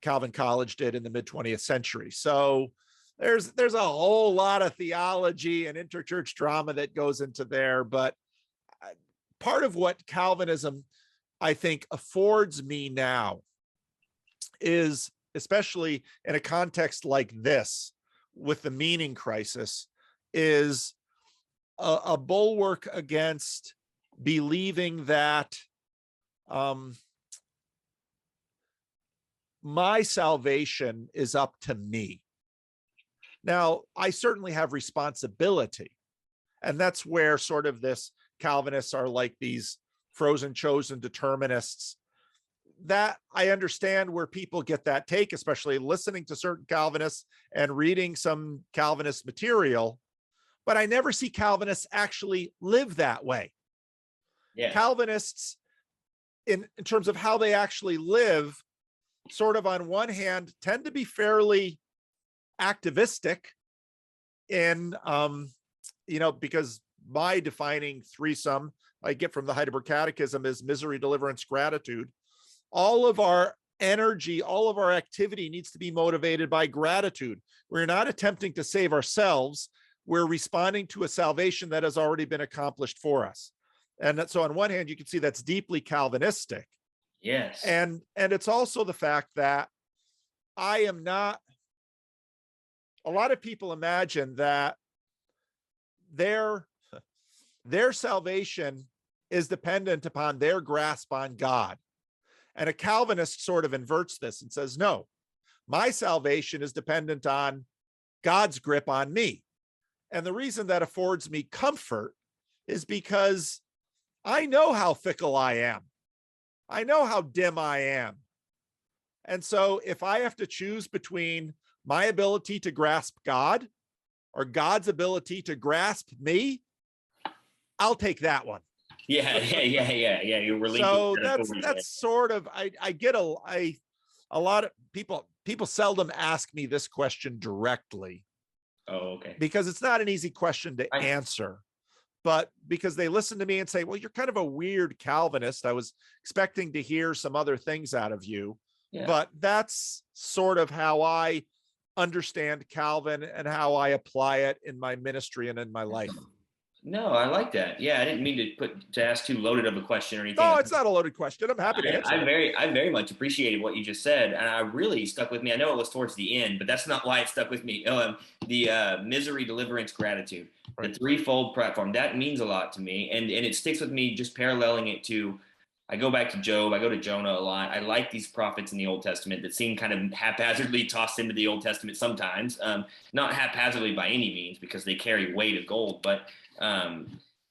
Speaker 1: College did in the mid 20th century. So there's a whole lot of theology and interchurch drama that goes into there. But part of what Calvinism, I think, affords me now is, especially in a context like this, with the meaning crisis, is a bulwark against believing that my salvation is up to me. Now, I certainly have responsibility, and that's where sort of this Calvinists are like these frozen chosen determinists. That I understand where people get that take, especially listening to certain Calvinists and reading some Calvinist material, but I never see Calvinists actually live that way.
Speaker 2: Yeah.
Speaker 1: Calvinists, in terms of how they actually live, sort of on one hand, tend to be fairly activistic in, because my defining threesome I get from the Heidelberg Catechism is misery, deliverance, gratitude. All of our energy, all of our activity needs to be motivated by gratitude. We're not attempting to save ourselves. We're responding to a salvation that has already been accomplished for us. And so on one hand, you can see that's deeply Calvinistic.
Speaker 2: Yes.
Speaker 1: And it's also the fact that I am not, a lot of people imagine that their salvation is dependent upon their grasp on God. And a Calvinist sort of inverts this and says, no, my salvation is dependent on God's grip on me. And the reason that affords me comfort is because I know how fickle I am. I know how dim I am. And so if I have to choose between my ability to grasp God or God's ability to grasp me, I'll take that one.
Speaker 2: Yeah. You're relinquishing.
Speaker 1: So that's sort of, I get a lot of people seldom ask me this question directly.
Speaker 2: Oh, okay.
Speaker 1: Because it's not an easy question to answer, but because they listen to me and say, well, you're kind of a weird Calvinist. I was expecting to hear some other things out of you, but that's sort of how I understand Calvin and how I apply it in my ministry and in my life.
Speaker 2: No, I like that. Yeah, I didn't mean to ask too loaded of a question or anything.
Speaker 1: No, it's not a loaded question. I'm happy to answer.
Speaker 2: I very much appreciated what you just said, and I really stuck with me. I know it was towards the end, but that's not why it stuck with me. The misery, deliverance, gratitude, the threefold platform, that means a lot to me, and it sticks with me. Just paralleling it to, I go back to Job, I go to Jonah a lot. I like these prophets in the Old Testament that seem kind of haphazardly tossed into the Old Testament sometimes, not haphazardly by any means because they carry weight of gold, but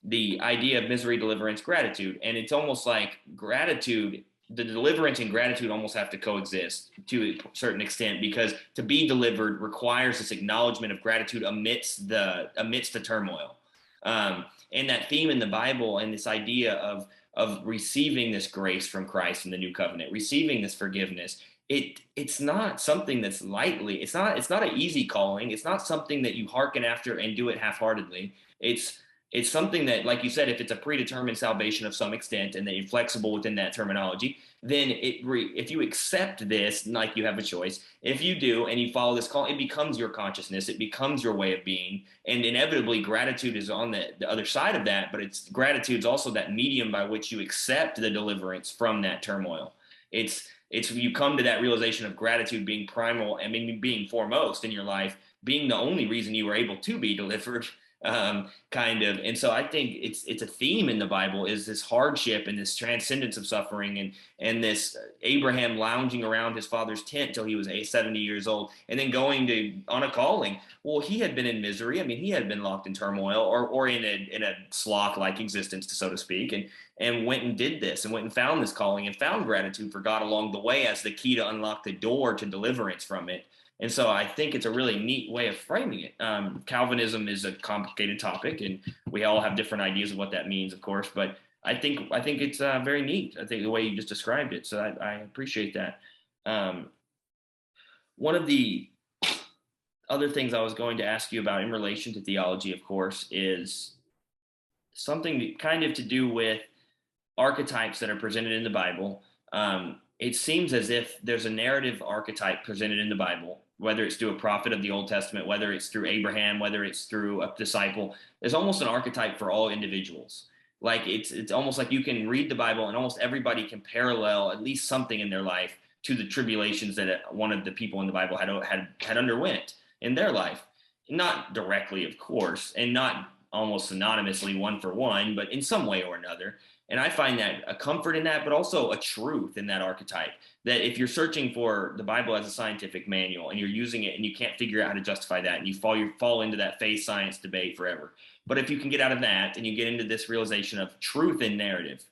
Speaker 2: the idea of misery, deliverance, gratitude. And it's almost like gratitude, the deliverance and gratitude almost have to coexist to a certain extent, because to be delivered requires this acknowledgement of gratitude amidst the turmoil. And that theme in the Bible and this idea of receiving this grace from Christ in the new covenant, receiving this forgiveness, it's not something that's lightly, it's not an easy calling. It's not something that you hearken after and do it half-heartedly. It's something that, like you said, if it's a predetermined salvation of some extent and that you're flexible within that terminology, then if you accept this, like you have a choice, if you do and you follow this call, it becomes your consciousness, it becomes your way of being. And inevitably gratitude is on the other side of that, but gratitude is also that medium by which you accept the deliverance from that turmoil. It's you come to that realization of gratitude being primal, being foremost in your life, being the only reason you were able to be delivered. kind of. And so I think it's a theme in the Bible, is this hardship and this transcendence of suffering, and this Abraham lounging around his father's tent till he was 70 years old, and then going on a calling. Well, he had been in misery. I mean, he had been locked in turmoil, or in a sloth-like existence, so to speak, and went and did this, and went and found this calling, and found gratitude for God along the way as the key to unlock the door to deliverance from it. And so I think it's a really neat way of framing it. Calvinism is a complicated topic, and we all have different ideas of what that means, of course. But I think it's very neat. I think the way you just described it. So I appreciate that. One of the other things I was going to ask you about in relation to theology, of course, is something kind of to do with archetypes that are presented in the Bible. It seems as if there's a narrative archetype presented in the Bible, whether it's through a prophet of the Old Testament, whether it's through Abraham, whether it's through a disciple. There's almost an archetype for all individuals. Like it's almost like you can read the Bible and almost everybody can parallel at least something in their life to the tribulations that one of the people in the Bible had underwent in their life. Not directly, of course, and not almost synonymously one for one, but in some way or another. And I find that a comfort in that, but also a truth in that archetype, that if you're searching for the Bible as a scientific manual and you're using it and you can't figure out how to justify that, and you fall into that faith science debate forever. But if you can get out of that and you get into this realization of truth in narrative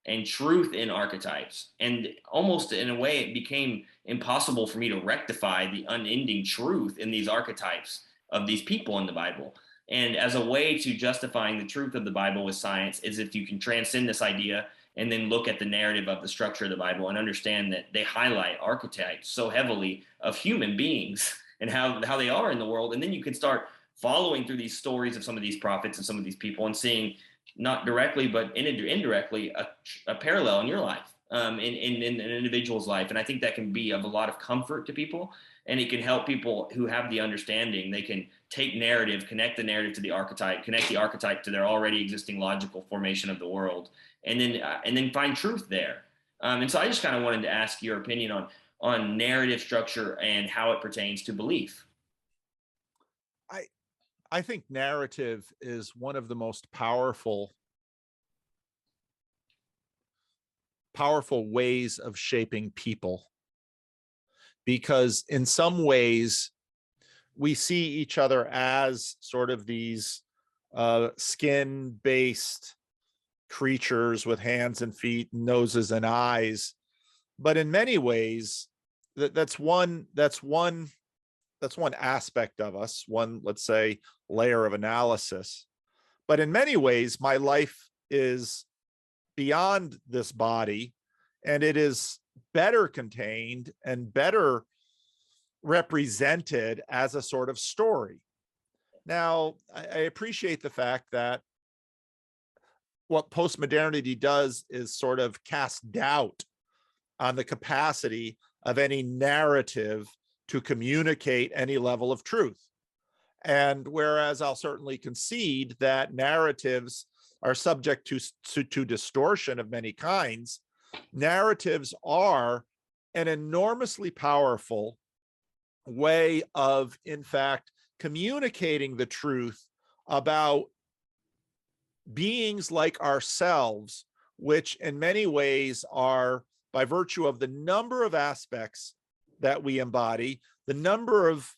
Speaker 2: and truth in archetypes, and almost in a way it became impossible for me to rectify the unending truth in these archetypes of these people in the Bible. And as a way to justifying the truth of the Bible with science is if you can transcend this idea and then look at the narrative of the structure of the Bible and understand that they highlight archetypes so heavily of human beings and how they are in the world. And then you can start following through these stories of some of these prophets and some of these people and seeing, not directly, but indirectly, a parallel in your life, in an individual's life. And I think that can be of a lot of comfort to people. And it can help people who have the understanding. They can take narrative, connect the narrative to the archetype, connect the archetype to their already existing logical formation of the world, and then find truth there. And so I just kind of wanted to ask your opinion on narrative structure and how it pertains to belief.
Speaker 1: I think narrative is one of the most powerful ways of shaping people, because in some ways we see each other as sort of these skin-based creatures with hands and feet, noses and eyes. But in many ways, that's one aspect of us, one, let's say, layer of analysis. But in many ways, my life is beyond this body, and it is better contained and better represented as a sort of story. Now, I appreciate the fact that what postmodernity does is sort of cast doubt on the capacity of any narrative to communicate any level of truth. And whereas I'll certainly concede that narratives are subject to distortion of many kinds, narratives are an enormously powerful way of, in fact, communicating the truth about beings like ourselves, which in many ways are, by virtue of the number of aspects that we embody, the number of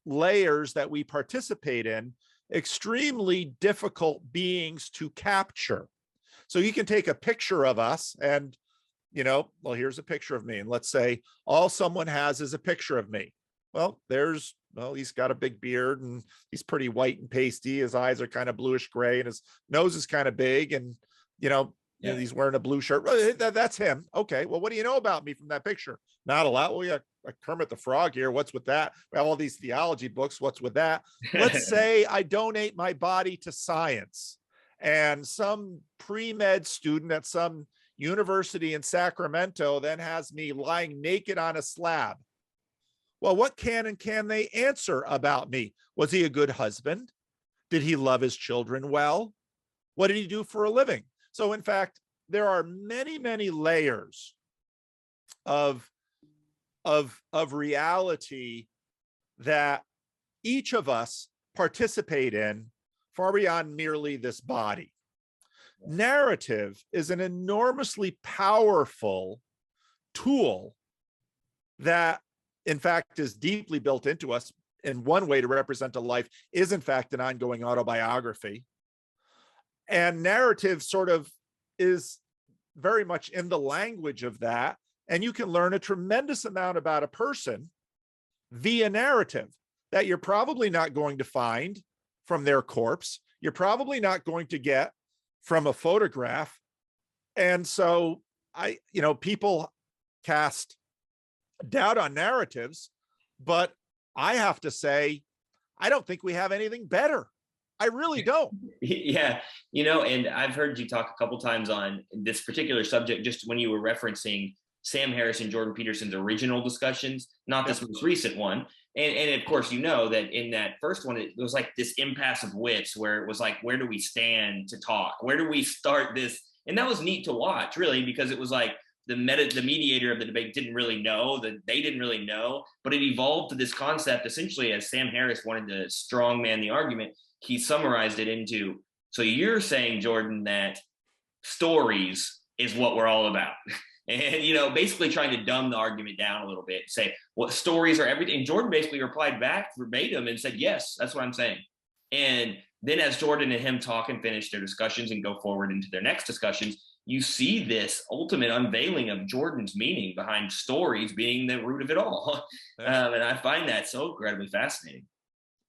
Speaker 1: layers that we participate in, extremely difficult beings to capture. So you can take a picture of us and, well, here's a picture of me. And let's say all someone has is a picture of me. Well, he's got a big beard and he's pretty white and pasty. His eyes are kind of bluish gray and his nose is kind of big. And, he's wearing a blue shirt. That's him. Okay. Well, what do you know about me from that picture? Not a lot. Well, yeah, Kermit the Frog here. What's with that? We have all these theology books. What's with that? Let's say I donate my body to science, and some pre-med student at some university in Sacramento then has me lying naked on a slab. Well, what can they answer about me? Was he a good husband? Did he love his children well? What did he do for a living? So in fact, there are many, many layers of reality that each of us participate in far beyond merely this body. Narrative is an enormously powerful tool that, in fact, is deeply built into us. And one way to represent a life is, in fact, an ongoing autobiography. And narrative sort of is very much in the language of that. And you can learn a tremendous amount about a person via narrative that you're probably not going to find from their corpse. You're probably not going to get from a photograph. And so people cast doubt on narratives, but I have to say, I don't think we have anything better. I really don't.
Speaker 2: Yeah. And I've heard you talk a couple times on this particular subject, just when you were referencing Sam Harris and Jordan Peterson's original discussions, not this most recent one. And of course, that in that first one, it was like this impasse of wits where it was like, where do we stand to talk? Where do we start this? And that was neat to watch, really, because it was like the mediator of the debate didn't really know, that they didn't really know, but it evolved to this concept essentially as Sam Harris wanted to strongman the argument. He summarized it into, so you're saying, Jordan, that stories is what we're all about. And, basically trying to dumb the argument down a little bit, say what stories are everything. And Jordan basically replied back verbatim and said, yes, that's what I'm saying. And then as Jordan and him talk and finish their discussions and go forward into their next discussions, you see this ultimate unveiling of Jordan's meaning behind stories being the root of it all. And I find that so incredibly fascinating.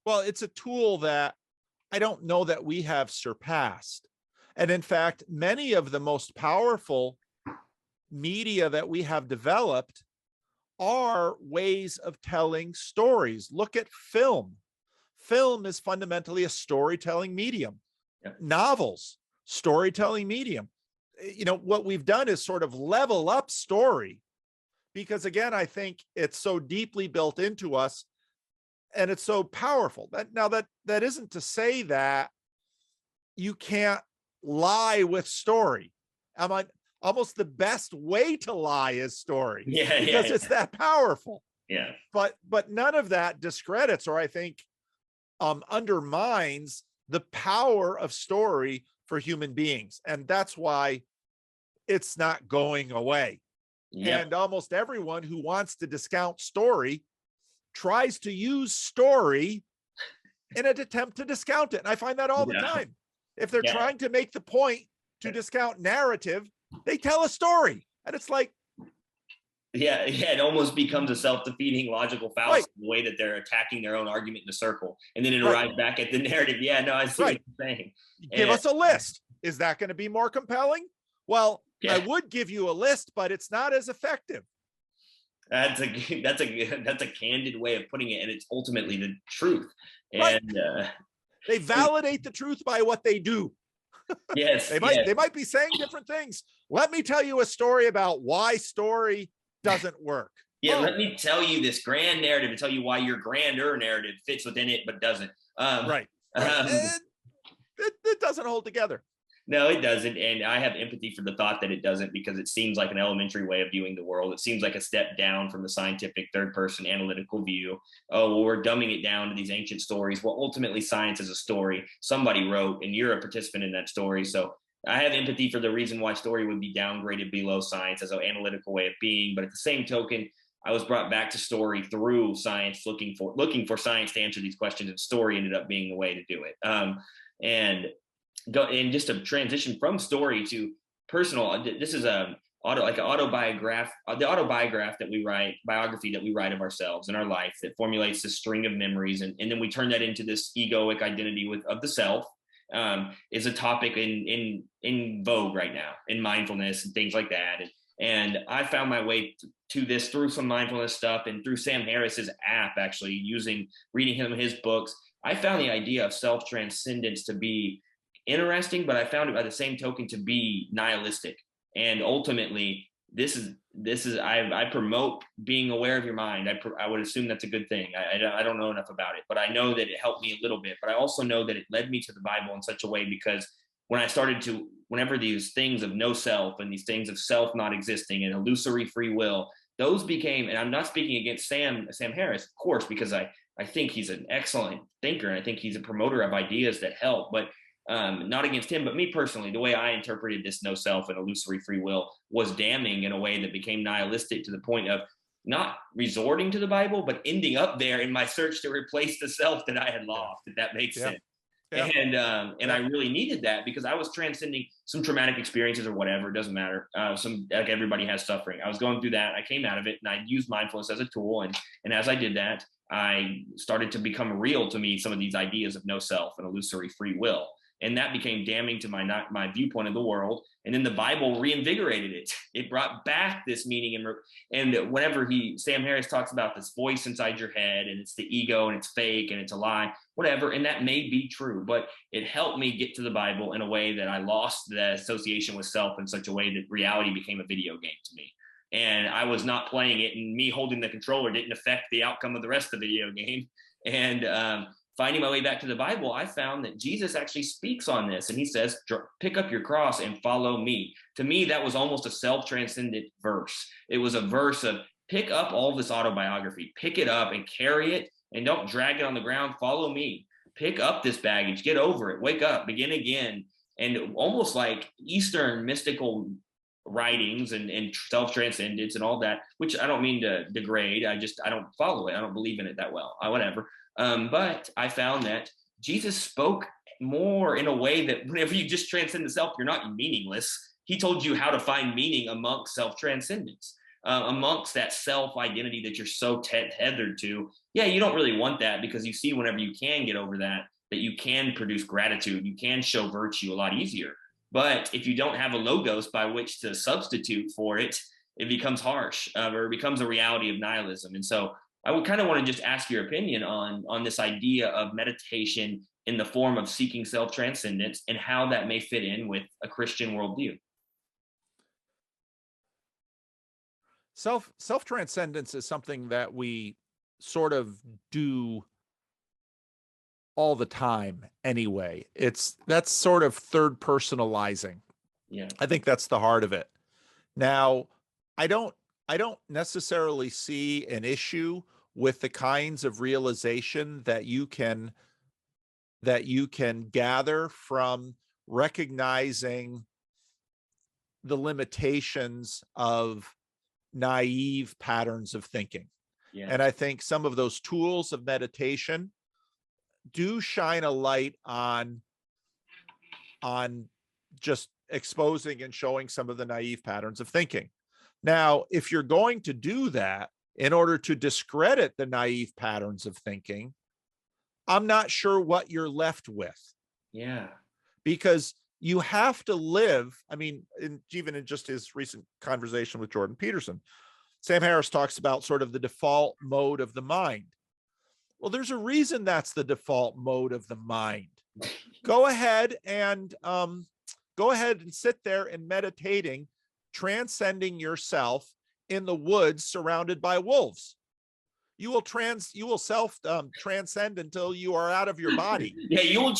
Speaker 1: Well, it's a tool that I don't know that we have surpassed. And in fact, many of the most powerful media that we have developed are ways of telling stories. Look at film. Film is fundamentally a storytelling medium.
Speaker 2: Yeah.
Speaker 1: Novels, storytelling medium. What we've done is sort of level up story, because again, I think it's so deeply built into us and it's so powerful. That isn't to say that you can't lie with story. Almost the best way to lie is story, because it's that powerful.
Speaker 2: Yeah.
Speaker 1: But none of that discredits, or I think undermines the power of story for human beings. And that's why it's not going away. Yep. And almost everyone who wants to discount story tries to use story in an attempt to discount it. And I find that all the time. If they're trying to make the point to discount narrative, they tell a story. And it's like,
Speaker 2: it almost becomes a self-defeating logical fallacy, right, the way that they're attacking their own argument in a circle. And then it arrives back at the narrative. Yeah, no, I see what you're saying.
Speaker 1: Give us a list. Is that going to be more compelling? Well, I would give you a list, but it's not as effective.
Speaker 2: That's a candid way of putting it, and it's ultimately the truth. And
Speaker 1: they validate the truth by what they do.
Speaker 2: Yes,
Speaker 1: they might be saying different things. Let me tell you a story about why story doesn't work.
Speaker 2: Let me tell you this grand narrative and tell you why your grander narrative fits within it but doesn't.
Speaker 1: Right. It doesn't hold together.
Speaker 2: No, it doesn't. And I have empathy for the thought that it doesn't, because it seems like an elementary way of viewing the world. It seems like a step down from the scientific third-person analytical view. Oh, well, we're dumbing it down to these ancient stories. Well, ultimately, science is a story somebody wrote, and you're a participant in that story. So I have empathy for the reason why story would be downgraded below science as an analytical way of being. But at the same token, I was brought back to story through science, looking for science to answer these questions, and story ended up being the way to do it. And just a transition from story to personal. This is the autobiography that we write, biography that we write of ourselves and our life, that formulates this string of memories, and then we turn that into this egoic identity of the self. Is a topic in vogue right now, in mindfulness and things like that. And I found my way to this through some mindfulness stuff and through Sam Harris's app, actually reading his books. I found the idea of self-transcendence to be interesting, but I found it by the same token to be nihilistic. And ultimately, I promote being aware of your mind. I would assume that's a good thing. I don't know enough about it, but I know that it helped me a little bit. But I also know that it led me to the Bible in such a way, because whenever these things of no self and these things of self not existing and illusory free will, those became, and I'm not speaking against Sam Harris, of course, because I think he's an excellent thinker, and I think he's a promoter of ideas that help, but not against him, but me personally, the way I interpreted this no self and illusory free will was damning in a way that became nihilistic, to the point of not resorting to the Bible, but ending up there in my search to replace the self that I had lost, if that makes sense. Yeah. And I really needed that, because I was transcending some traumatic experiences or whatever. It doesn't matter. Like everybody has suffering. I was going through that. I came out of it, and I used mindfulness as a tool. And as I did that, I started to become real to me, some of these ideas of no self and illusory free will. And that became damning to my viewpoint of the world. And then the Bible reinvigorated it. It brought back this meaning. And whenever Sam Harris talks about this voice inside your head, and it's the ego, and it's fake, and it's a lie, whatever, and that may be true, but it helped me get to the Bible in a way that I lost the association with self in such a way that reality became a video game to me. And I was not playing it, and me holding the controller didn't affect the outcome of the rest of the video game. And finding my way back to the Bible, I found that Jesus actually speaks on this, and he says, pick up your cross and follow me. To me, that was almost a self-transcendent verse. It was a verse of, pick up all this autobiography, pick it up and carry it, and don't drag it on the ground. Follow me. Pick up this baggage, get over it, wake up, begin again. And almost like Eastern mystical writings and self-transcendence and all that, which I don't mean to degrade. I don't follow it. I don't believe in it that well, whatever. But I found that Jesus spoke more in a way that whenever you just transcend the self, you're not meaningless. He told you how to find meaning amongst self-transcendence, amongst that self-identity that you're so tethered to. Yeah, you don't really want that, because you see whenever you can get over that you can produce gratitude, you can show virtue a lot easier. But if you don't have a logos by which to substitute for it, it becomes harsh, or it becomes a reality of nihilism. And so I would kind of want to just ask your opinion on this idea of meditation in the form of seeking self-transcendence, and how that may fit in with a Christian worldview.
Speaker 1: Self-transcendence is something that we sort of do all the time anyway. That's sort of third personalizing.
Speaker 2: Yeah.
Speaker 1: I think that's the heart of it. Now, I don't necessarily see an issue with the kinds of realization that you can gather from recognizing the limitations of naive patterns of thinking.
Speaker 2: Yeah.
Speaker 1: And I think some of those tools of meditation do shine a light on just exposing and showing some of the naive patterns of thinking. Now, if you're going to do that in order to discredit the naive patterns of thinking, I'm not sure what you're left with.
Speaker 2: Yeah.
Speaker 1: Because you have to live, I mean, even in just his recent conversation with Jordan Peterson, Sam Harris talks about sort of the default mode of the mind. Well, there's a reason that's the default mode of the mind. Go ahead and sit there and meditating, transcending yourself in the woods surrounded by wolves. You will self transcend until you are out of your body.
Speaker 2: Yeah, you'll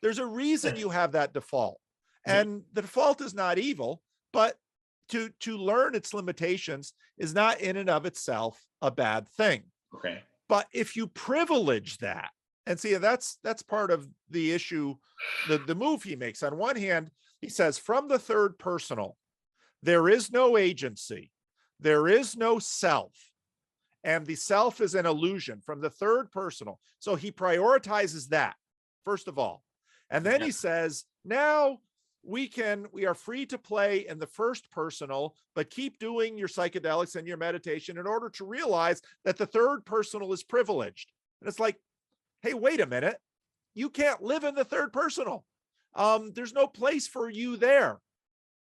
Speaker 1: There's a reason you have that default, and the default is not evil, but to learn its limitations is not in and of itself a bad thing.
Speaker 2: Okay.
Speaker 1: But if you privilege that, and see, that's part of the issue, the move he makes. On one hand, he says, from the third personal, there is no agency, there is no self, and the self is an illusion from the third personal. So he prioritizes that, first of all. And then he says, now we are free to play in the first personal, but keep doing your psychedelics and your meditation in order to realize that the third personal is privileged. And it's like, hey, wait a minute. You can't live in the third personal. There's no place for you there.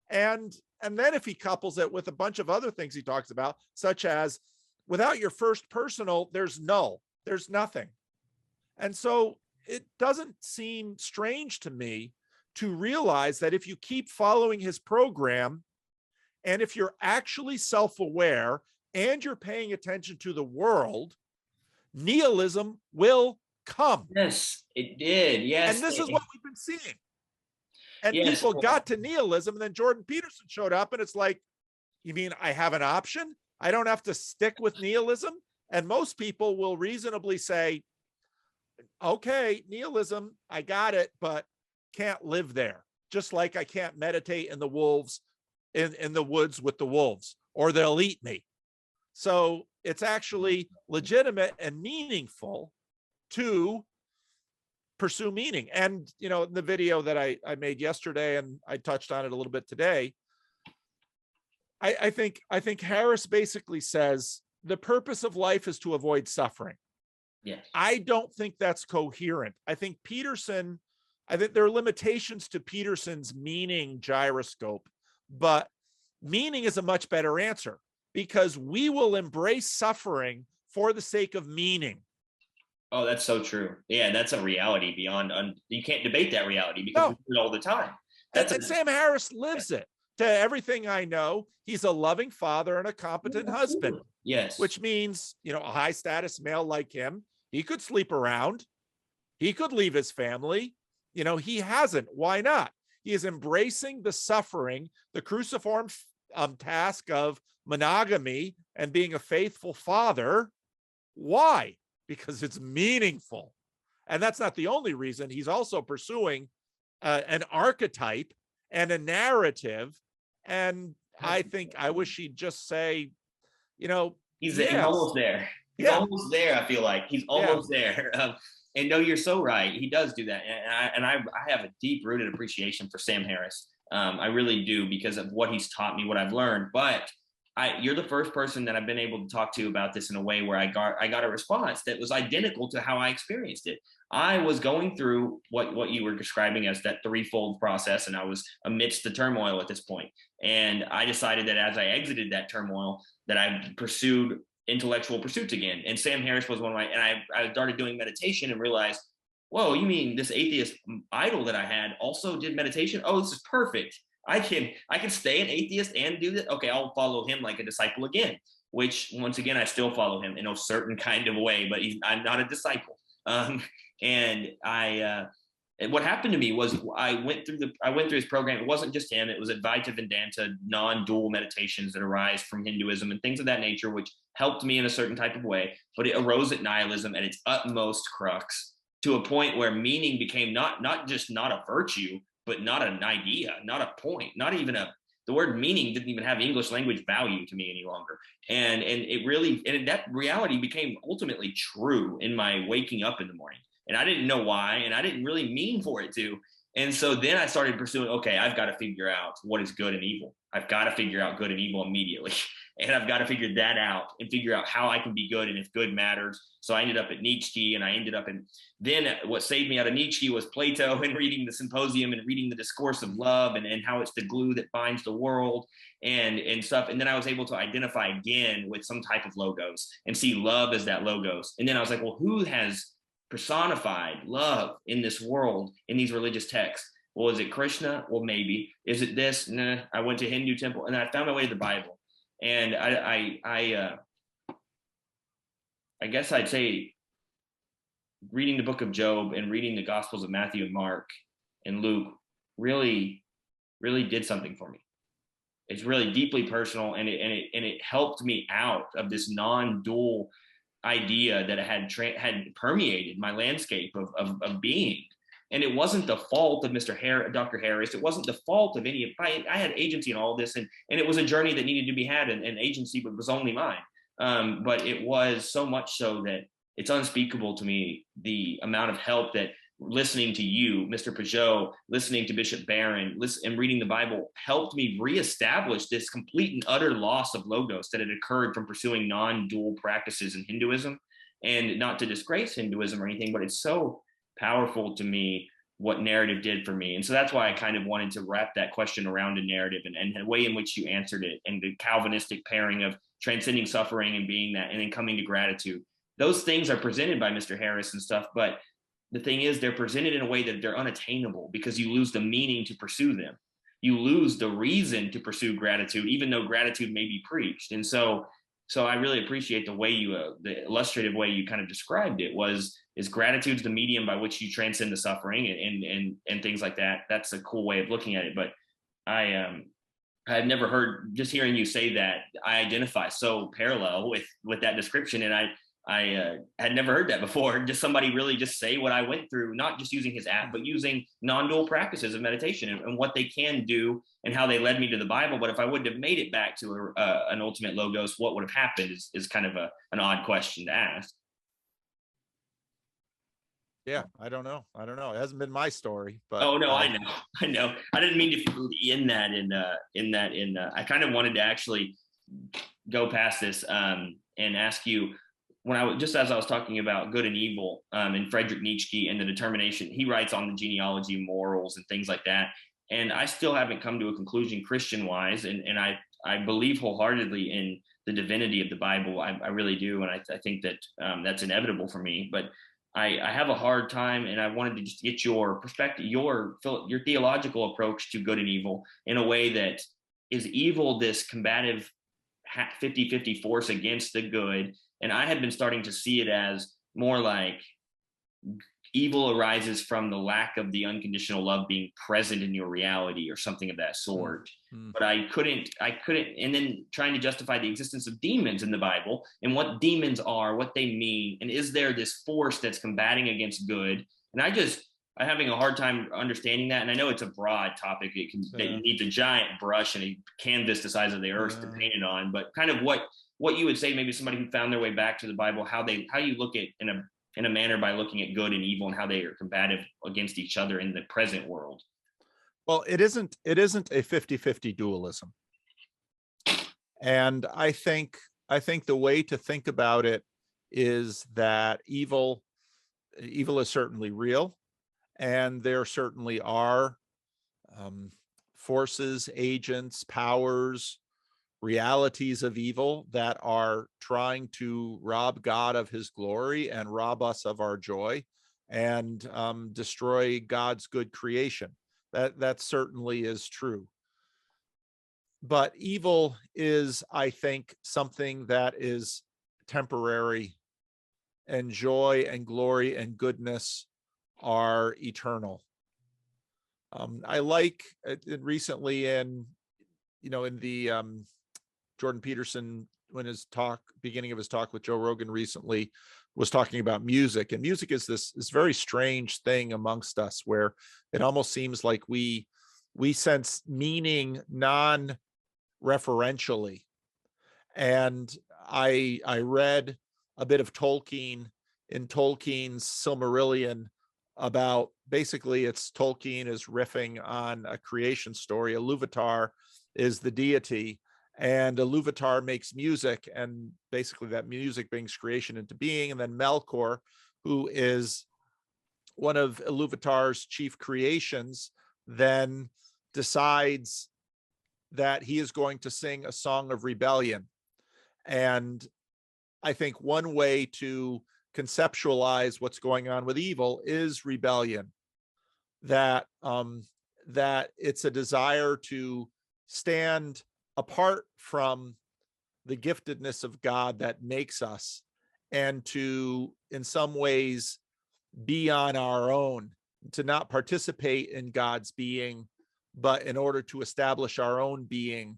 Speaker 1: And then if he couples it with a bunch of other things he talks about, such as without your first personal, there's null, there's nothing. And so it doesn't seem strange to me to realize that if you keep following his program, and if you're actually self-aware and you're paying attention to the world, nihilism will come.
Speaker 2: Yes, it did. Yes.
Speaker 1: And this is what we've been seeing. And people got to nihilism, and then Jordan Peterson showed up, and it's like, You mean I have an option? I don't have to stick with nihilism? And most people will reasonably say, okay, nihilism, I got it, but can't live there. Just like I can't meditate in the wolves in the woods with the wolves, or they'll eat me. So it's actually legitimate and meaningful to pursue meaning. And, you know, in the video that I made yesterday, and I touched on it a little bit today, I think Harris basically says the purpose of life is to avoid suffering.
Speaker 2: Yes.
Speaker 1: I don't think that's coherent. I think there are limitations to Peterson's meaning gyroscope, but meaning is a much better answer, because we will embrace suffering for the sake of meaning.
Speaker 2: Oh, that's so true. Yeah, that's a reality beyond, you can't debate that reality, because we do it all the time.
Speaker 1: And Sam Harris lives it. To everything I know, he's a loving father and a competent husband.
Speaker 2: Yes.
Speaker 1: Which means, you know, a high status male like him, he could sleep around. He could leave his family. You know, he hasn't. Why not? He is embracing the suffering, the cruciform task of monogamy and being a faithful father. Why? Because it's meaningful. And that's not the only reason. He's also pursuing an archetype and a narrative. And I wish he'd just say, you know,
Speaker 2: he's almost there. He's almost there. I feel like he's almost there. And no, you're so right. He does do that. And I have a deep rooted appreciation for Sam Harris. I really do, because of what he's taught me, what I've learned. But you're the first person that I've been able to talk to about this in a way where I got a response that was identical to how I experienced it. I was going through what you were describing as that threefold process, and I was amidst the turmoil at this point. And I decided that as I exited that turmoil, that I pursued intellectual pursuits again. And Sam Harris was one of my, and I started doing meditation and realized, whoa, you mean this atheist idol that I had also did meditation? Oh, this is perfect. I can stay an atheist and do that. Okay, I'll follow him like a disciple again, which once again, I still follow him in a certain kind of way, but I'm not a disciple. And what happened to me was I went through his program. It wasn't just him. It was Advaita Vedanta, non-dual meditations that arise from Hinduism and things of that nature, which helped me in a certain type of way, but it arose at nihilism at its utmost crux, to a point where meaning became not just not a virtue, but not an idea, not a point, not even the word meaning didn't even have English language value to me any longer. And it really, and that reality became ultimately true in my waking up in the morning. And I didn't know why, and I didn't really mean for it to. And so then I started pursuing, okay, I've got to figure out what is good and evil. I've got to figure out good and evil immediately. And I've got to figure that out and figure out how I can be good and if good matters. So I ended up at Nietzsche, and I ended up then what saved me out of Nietzsche was Plato, and reading the Symposium and reading the Discourse of Love, and how it's the glue that binds the world and stuff. And then I was able to identify again with some type of logos and see love as that logos. And then I was like, well, who has personified love in this world, in these religious texts? Well, is it Krishna? Well, maybe. Is it this? Nah. I went to Hindu temple, and then I found my way to the Bible. And I guess I'd say reading the book of Job and reading the Gospels of Matthew and Mark and Luke really, really did something for me. It's really deeply personal, and it helped me out of this non-dual idea that had permeated my landscape of being. And it wasn't the fault of Dr. Harris. It wasn't the fault of any of, I had agency in all of this, and it was a journey that needed to be had, and agency was only mine. But it was so much so that it's unspeakable to me, the amount of help that listening to you, Mr. Peugeot, listening to Bishop Barron, and reading the Bible helped me reestablish this complete and utter loss of logos that had occurred from pursuing non-dual practices in Hinduism. And not to disgrace Hinduism or anything, but it's so powerful to me what narrative did for me. And so that's why I kind of wanted to wrap that question around a narrative, and the way in which you answered it, and the Calvinistic pairing of transcending suffering and being that, and then coming to gratitude. Those things are presented by Mr. Harris and stuff, but the thing is, they're presented in a way that they're unattainable, because you lose the meaning to pursue them. You lose the reason to pursue gratitude, even though gratitude may be preached. And so I really appreciate the way the illustrative way you kind of described it is gratitude's the medium by which you transcend the suffering and things like that. That's a cool way of looking at it. But I've never heard, just hearing you say that, I identify so parallel with that description. And I had never heard that before. Just somebody really just say what I went through, not just using his app, but using non-dual practices of meditation and what they can do and how they led me to the Bible. But if I wouldn't have made it back to an ultimate logos, what would have happened is kind of an odd question to ask.
Speaker 1: Yeah, I don't know. It hasn't been my story, but
Speaker 2: Oh no, I know. I didn't mean to end that I kind of wanted to actually go past this and ask you, when just as I was talking about good and evil, and Friedrich Nietzsche and the determination, he writes on the genealogy, morals, and things like that. And I still haven't come to a conclusion Christian wise, and I believe wholeheartedly in the divinity of the Bible. I really do, and I think that that's inevitable for me. But I have a hard time, and I wanted to just get your perspective, your theological approach to good and evil in a way that is evil this combative 50-50 force against the good. And I had been starting to see it as more like evil arises from the lack of the unconditional love being present in your reality or something of that sort. Mm-hmm. But I couldn't, and then trying to justify the existence of demons in the Bible and what demons are, what they mean, and is there this force that's combating against good? And I'm having a hard time understanding that. And I know it's a broad topic. It needs a giant brush and a canvas the size of the earth to paint it on, but kind of what you would say, maybe somebody who found their way back to the Bible, how you look at in a manner by looking at good and evil and how they are combative against each other in the present world.
Speaker 1: Well, it isn't a 50-50 dualism. And I think the way to think about it is that evil is certainly real, and there certainly are forces, agents, powers, realities of evil that are trying to rob God of his glory and rob us of our joy and destroy God's good creation. That certainly is true. But evil is, I think, something that is temporary, and joy and glory and goodness are eternal. I like it recently in the Jordan Peterson, when beginning of his talk with Joe Rogan recently, was talking about music. And music is this very strange thing amongst us, where it almost seems like we sense meaning non-referentially. And I read a bit of Tolkien in Tolkien's Silmarillion about, basically Tolkien is riffing on a creation story. Iluvatar is the deity, and Iluvatar makes music, and basically that music brings creation into being. And then Melkor, who is one of Iluvatar's chief creations, then decides that he is going to sing a song of rebellion. And I think one way to conceptualize what's going on with evil is rebellion, that it's a desire to stand apart from the giftedness of God that makes us, and to, in some ways, be on our own, to not participate in God's being, but in order to establish our own being.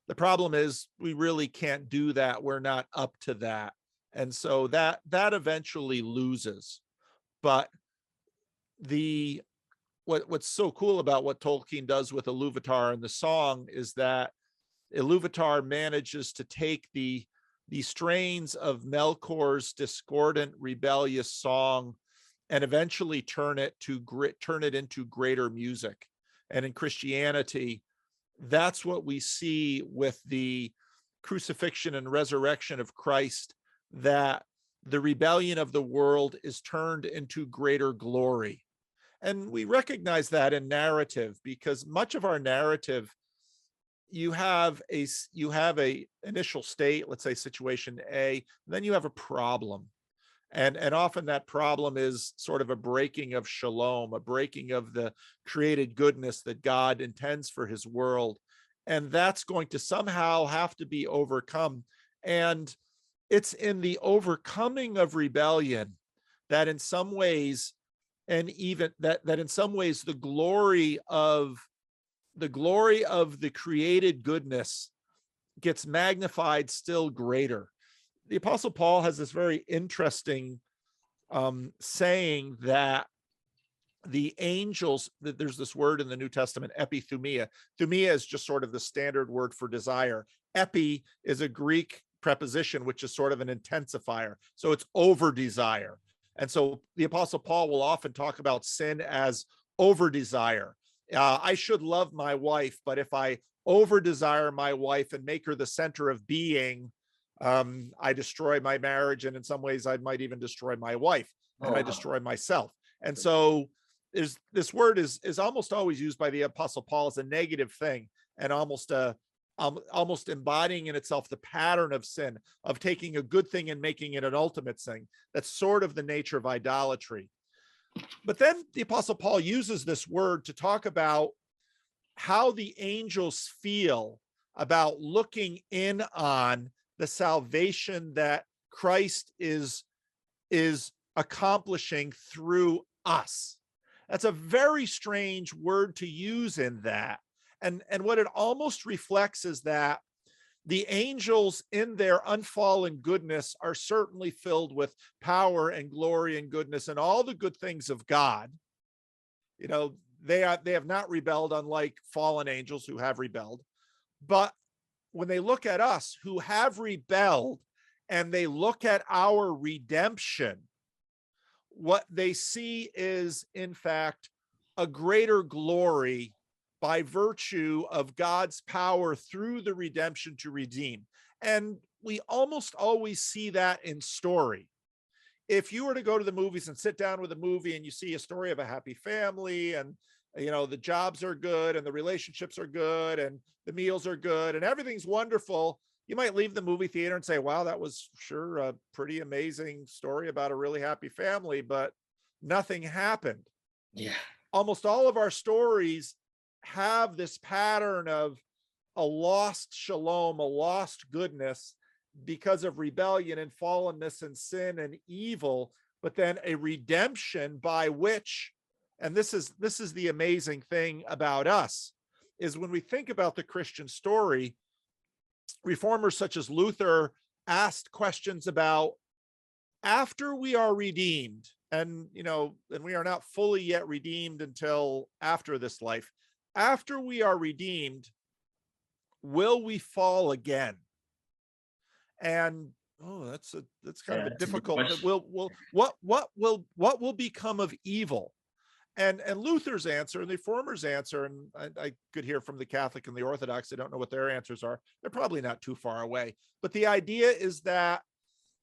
Speaker 1: The problem is we really can't do that. We're not up to that. And so that eventually loses. But what's so cool about what Tolkien does with Iluvatar in the song is that Iluvatar manages to take the strains of Melkor's discordant, rebellious song and eventually turn it into greater music. And in Christianity, that's what we see with the crucifixion and resurrection of Christ, that the rebellion of the world is turned into greater glory. And we recognize that in narrative, because much of our narrative, you have a initial state, let's say situation A, then you have a problem. And often that problem is sort of a breaking of shalom, a breaking of the created goodness that God intends for his world. And that's going to somehow have to be overcome. And it's in the overcoming of rebellion that in some ways, and even that in some ways, the glory of the glory of the created goodness gets magnified still greater. The Apostle Paul has this very interesting saying that the angels, that there's this word in the New Testament, epithumia. Thumia is just sort of the standard word for desire. Epi is a Greek preposition, which is sort of an intensifier. So it's over desire. And so the Apostle Paul will often talk about sin as over desire. I should love my wife, but if I over desire my wife and make her the center of being, I destroy my marriage. And in some ways, I might even destroy my wife, and I destroy myself. And so this word is almost always used by the Apostle Paul as a negative thing, and almost embodying in itself the pattern of sin, of taking a good thing and making it an ultimate thing. That's sort of the nature of idolatry. But then the Apostle Paul uses this word to talk about how the angels feel about looking in on the salvation that Christ is accomplishing through us. That's a very strange word to use in that. And what it almost reflects is that the angels in their unfallen goodness are certainly filled with power and glory and goodness and all the good things of God. You know, they have not rebelled, unlike fallen angels who have rebelled. But when they look at us who have rebelled and they look at our redemption, what they see is, in fact, a greater glory by virtue of God's power through the redemption to redeem. And we almost always see that in story. If you were to go to the movies and sit down with a movie and you see a story of a happy family, and you know, the jobs are good and the relationships are good and the meals are good and everything's wonderful, you might leave the movie theater and say, wow, that was sure a pretty amazing story about a really happy family, but nothing happened.
Speaker 2: Yeah.
Speaker 1: Almost all of our stories have this pattern of a lost shalom, a lost goodness because of rebellion and fallenness and sin and evil, but then a redemption by which, and this is the amazing thing about us, is when we think about the Christian story, reformers such as Luther asked questions about, after we are redeemed, and you know, and we are not fully yet redeemed until after this life, after we are redeemed, will we fall again? And that's kind of a difficult. What will become of evil? And Luther's answer and the Reformers' answer, and I could hear from the Catholic and the Orthodox, I don't know what their answers are. They're probably not too far away. But the idea is that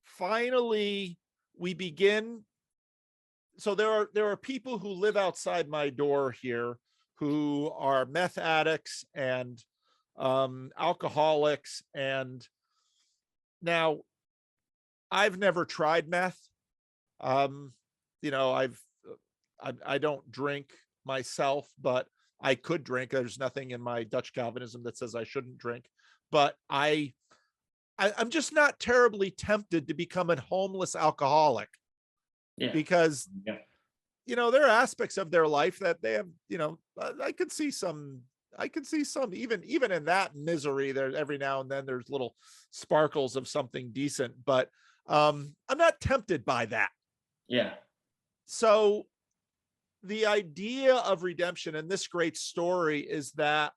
Speaker 1: finally we begin. So there are people who live outside my door here who are meth addicts and alcoholics. And now I've never tried meth. You know, I don't drink myself, but I could drink. There's nothing in my Dutch Calvinism that says I shouldn't drink, but I'm just not terribly tempted to become a homeless alcoholic. Yeah. Because, you know, there are aspects of their life that they have, you know, I could see some, even in that misery there, every now and then there's little sparkles of something decent, but I'm not tempted by that. Yeah. So the idea of redemption in this great story is that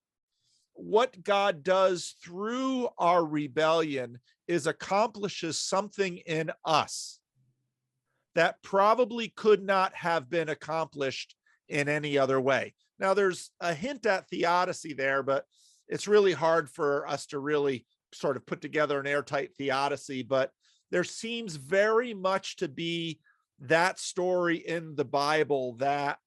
Speaker 1: what God does through our rebellion is accomplishes something in us that probably could not have been accomplished in any other way. Now, there's a hint at theodicy there, but it's really hard for us to really sort of put together an airtight theodicy. But there seems very much to be that story in the Bible, that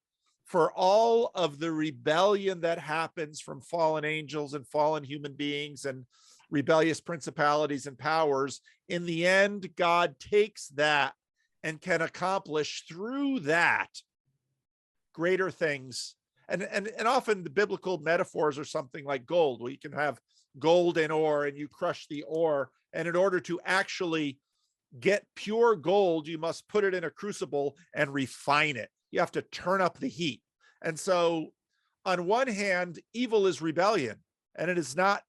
Speaker 1: for all of the rebellion that happens from fallen angels and fallen human beings and rebellious principalities and powers, in the end, God takes that and can accomplish through that greater things. And often the biblical metaphors are something like gold. Well, you can have gold in ore and you crush the ore. And in order to actually get pure gold, you must put it in a crucible and refine it. You have to turn up the heat. And so on one hand, evil is rebellion, and it is not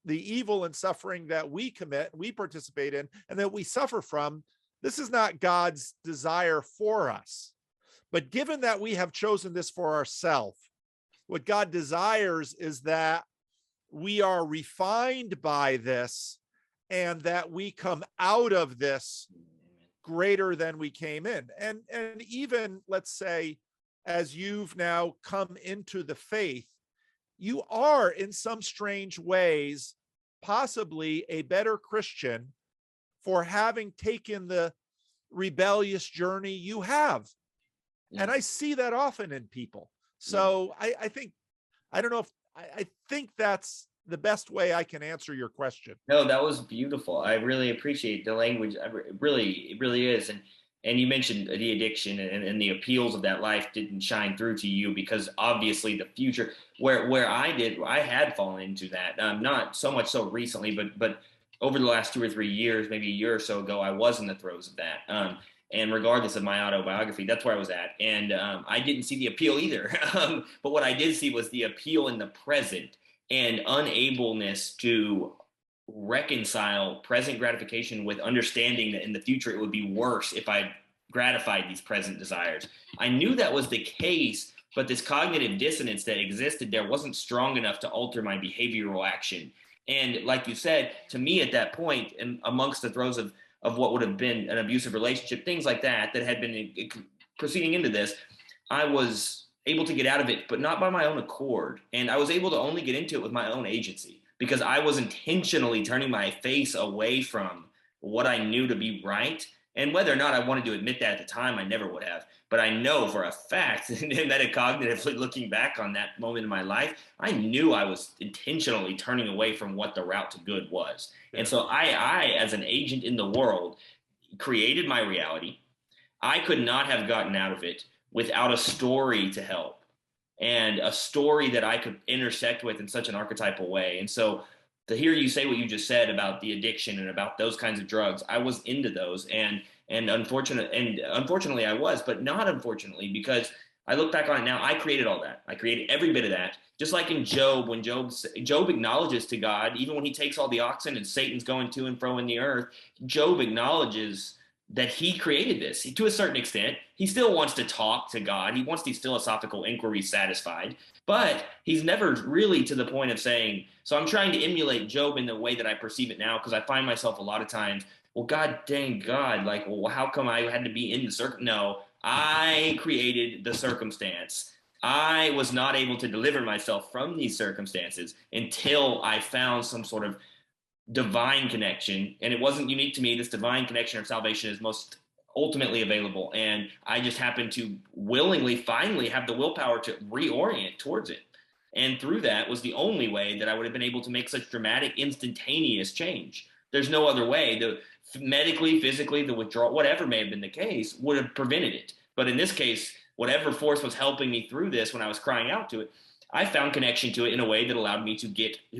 Speaker 1: the evil and suffering that we commit, we participate in, and that we suffer from. This is not God's desire for us. But given that we have chosen this for ourselves, what God desires is that we are refined by this and that we come out of this greater than we came in. And even, let's say, as you've now come into the faith, you are in some strange ways possibly a better Christian for having taken the rebellious journey you have. And I see that often in people. So I think, I don't know if, I think that's the best way I can answer your question.
Speaker 2: No, that was beautiful. I really appreciate the language. It really is. And you mentioned the addiction and the appeals of that life didn't shine through to you because obviously the future where I had fallen into that, not so much so recently, but over the last 2 or 3 years, maybe a year or so ago, I was in the throes of that. And regardless of my autobiography, that's where I was at. And I didn't see the appeal either. But what I did see was the appeal in the present and unableness to reconcile present gratification with understanding that in the future it would be worse if I gratified these present desires. I knew that was the case, but this cognitive dissonance that existed there wasn't strong enough to alter my behavioral action. And like you said, to me at that point, and amongst the throes of what would have been an abusive relationship, things like that had been proceeding into this, I was able to get out of it, but not by my own accord. And I was able to only get into it with my own agency because I was intentionally turning my face away from what I knew to be right. And whether or not I wanted to admit that at the time, I never would have. But I know for a fact, and metacognitively looking back on that moment in my life, I knew I was intentionally turning away from what the route to good was. And so I, as an agent in the world, created my reality. I could not have gotten out of it without a story to help and a story that I could intersect with in such an archetypal way. And so to hear you say what you just said about the addiction and about those kinds of drugs, I was into those. And unfortunately I was, but not unfortunately, because I look back on it now, I created all that. I created every bit of that. Just like in Job, when Job acknowledges to God, even when he takes all the oxen and Satan's going to and fro in the earth, Job acknowledges that he created this. To a certain extent, he still wants to talk to God. He wants these philosophical inquiries satisfied, but he's never really to the point of saying, so I'm trying to emulate Job in the way that I perceive it now, because I find myself a lot of times, well, God dang God, like, well, how come I had to be in the No, I created the circumstance. I was not able to deliver myself from these circumstances until I found some sort of divine connection. And it wasn't unique to me. This divine connection of salvation is most ultimately available. And I just happened to willingly, finally have the willpower to reorient towards it. And through that was the only way that I would have been able to make such dramatic, instantaneous change. There's no other way. Medically, physically, the withdrawal, whatever may have been the case, would have prevented it. But in this case, whatever force was helping me through this when I was crying out to it, I found connection to it in a way that allowed me to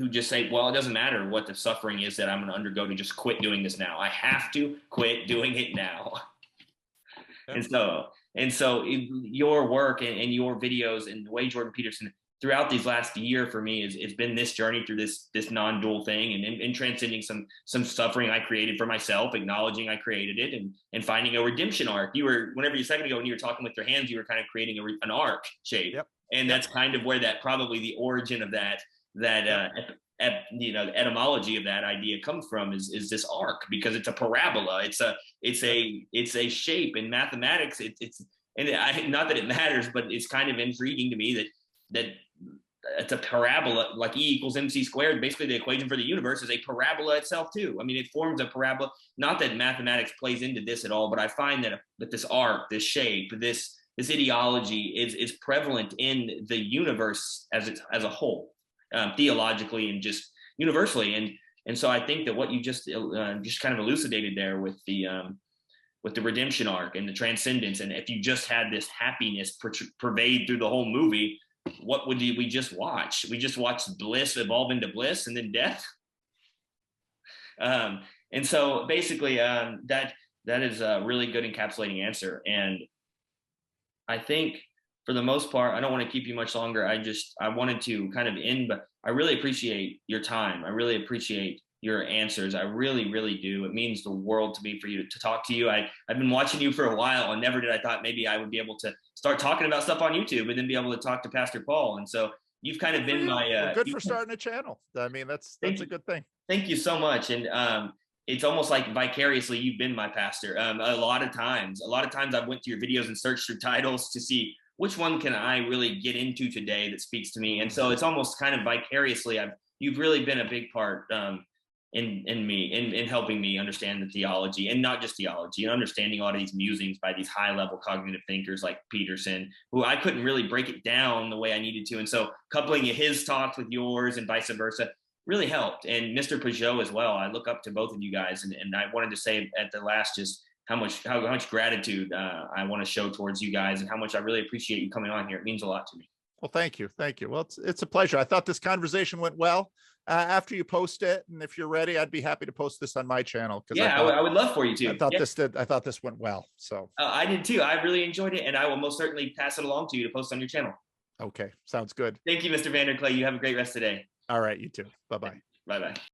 Speaker 2: just say, well, it doesn't matter what the suffering is that I'm going to undergo to just quit doing this now. I have to quit doing it now. Yeah. And so your work and your videos and the way Jordan Peterson throughout these last year for me it's been this journey through this non-dual thing and transcending some suffering I created for myself, acknowledging I created it and finding a redemption arc. Whenever you a second ago when you were talking with your hands, you were kind of creating an arc shape. Yep. And that's kind of where that probably the origin of that etymology of that idea comes from is this arc, because it's a parabola. It's a shape in mathematics. Not that it matters, but it's kind of intriguing to me that it's a parabola, like E equals MC squared. Basically, the equation for the universe is a parabola itself too. I mean, it forms a parabola. Not that mathematics plays into this at all, but I find that this arc, this shape, this ideology is prevalent in the universe as a whole, theologically and just universally. And so I think that what you just kind of elucidated there with the redemption arc and the transcendence, and if you just had this happiness pervade through the whole movie, what would we just watch? We just watched bliss evolve into bliss and then death. And so basically that is a really good encapsulating answer. And I think for the most part, I don't want to keep you much longer. I wanted to kind of end, but I really appreciate your time. I really appreciate your answers. I really, really do. It means the world to me for you to talk to you. I've been watching you for a while, and never did I thought maybe I would be able to start talking about stuff on YouTube and then be able to talk to Pastor Paul. And so you've kind of been my
Speaker 1: well, good for starting a channel. I mean, that's a good thing.
Speaker 2: Thank you so much. And it's almost like vicariously you've been my pastor. A lot of times I've went to your videos and searched through titles to see which one can I really get into today that speaks to me. And so it's almost kind of vicariously, you've really been a big part in helping me understand the theology, and not just theology, and understanding a lot of these musings by these high level cognitive thinkers like Peterson, who I couldn't really break it down the way I needed to. And so coupling his talks with yours and vice versa really helped. And Mr. Peugeot as well. I look up to both of you guys. And I wanted to say at the last, just how much gratitude I want to show towards you guys, and how much I really appreciate you coming on here. It means a lot to me.
Speaker 1: Well, thank you. Thank you. Well, it's a pleasure. I thought this conversation went well. After you post it, and if you're ready, I'd be happy to post this on my channel.
Speaker 2: Yeah, I would love for you to.
Speaker 1: I thought this went well. So
Speaker 2: I did too. I really enjoyed it, and I will most certainly pass it along to you to post on your channel.
Speaker 1: Okay, sounds good.
Speaker 2: Thank you, Mr. Vanderclay. You have a great rest of the day.
Speaker 1: All right, you too. Bye-bye.
Speaker 2: Bye-bye.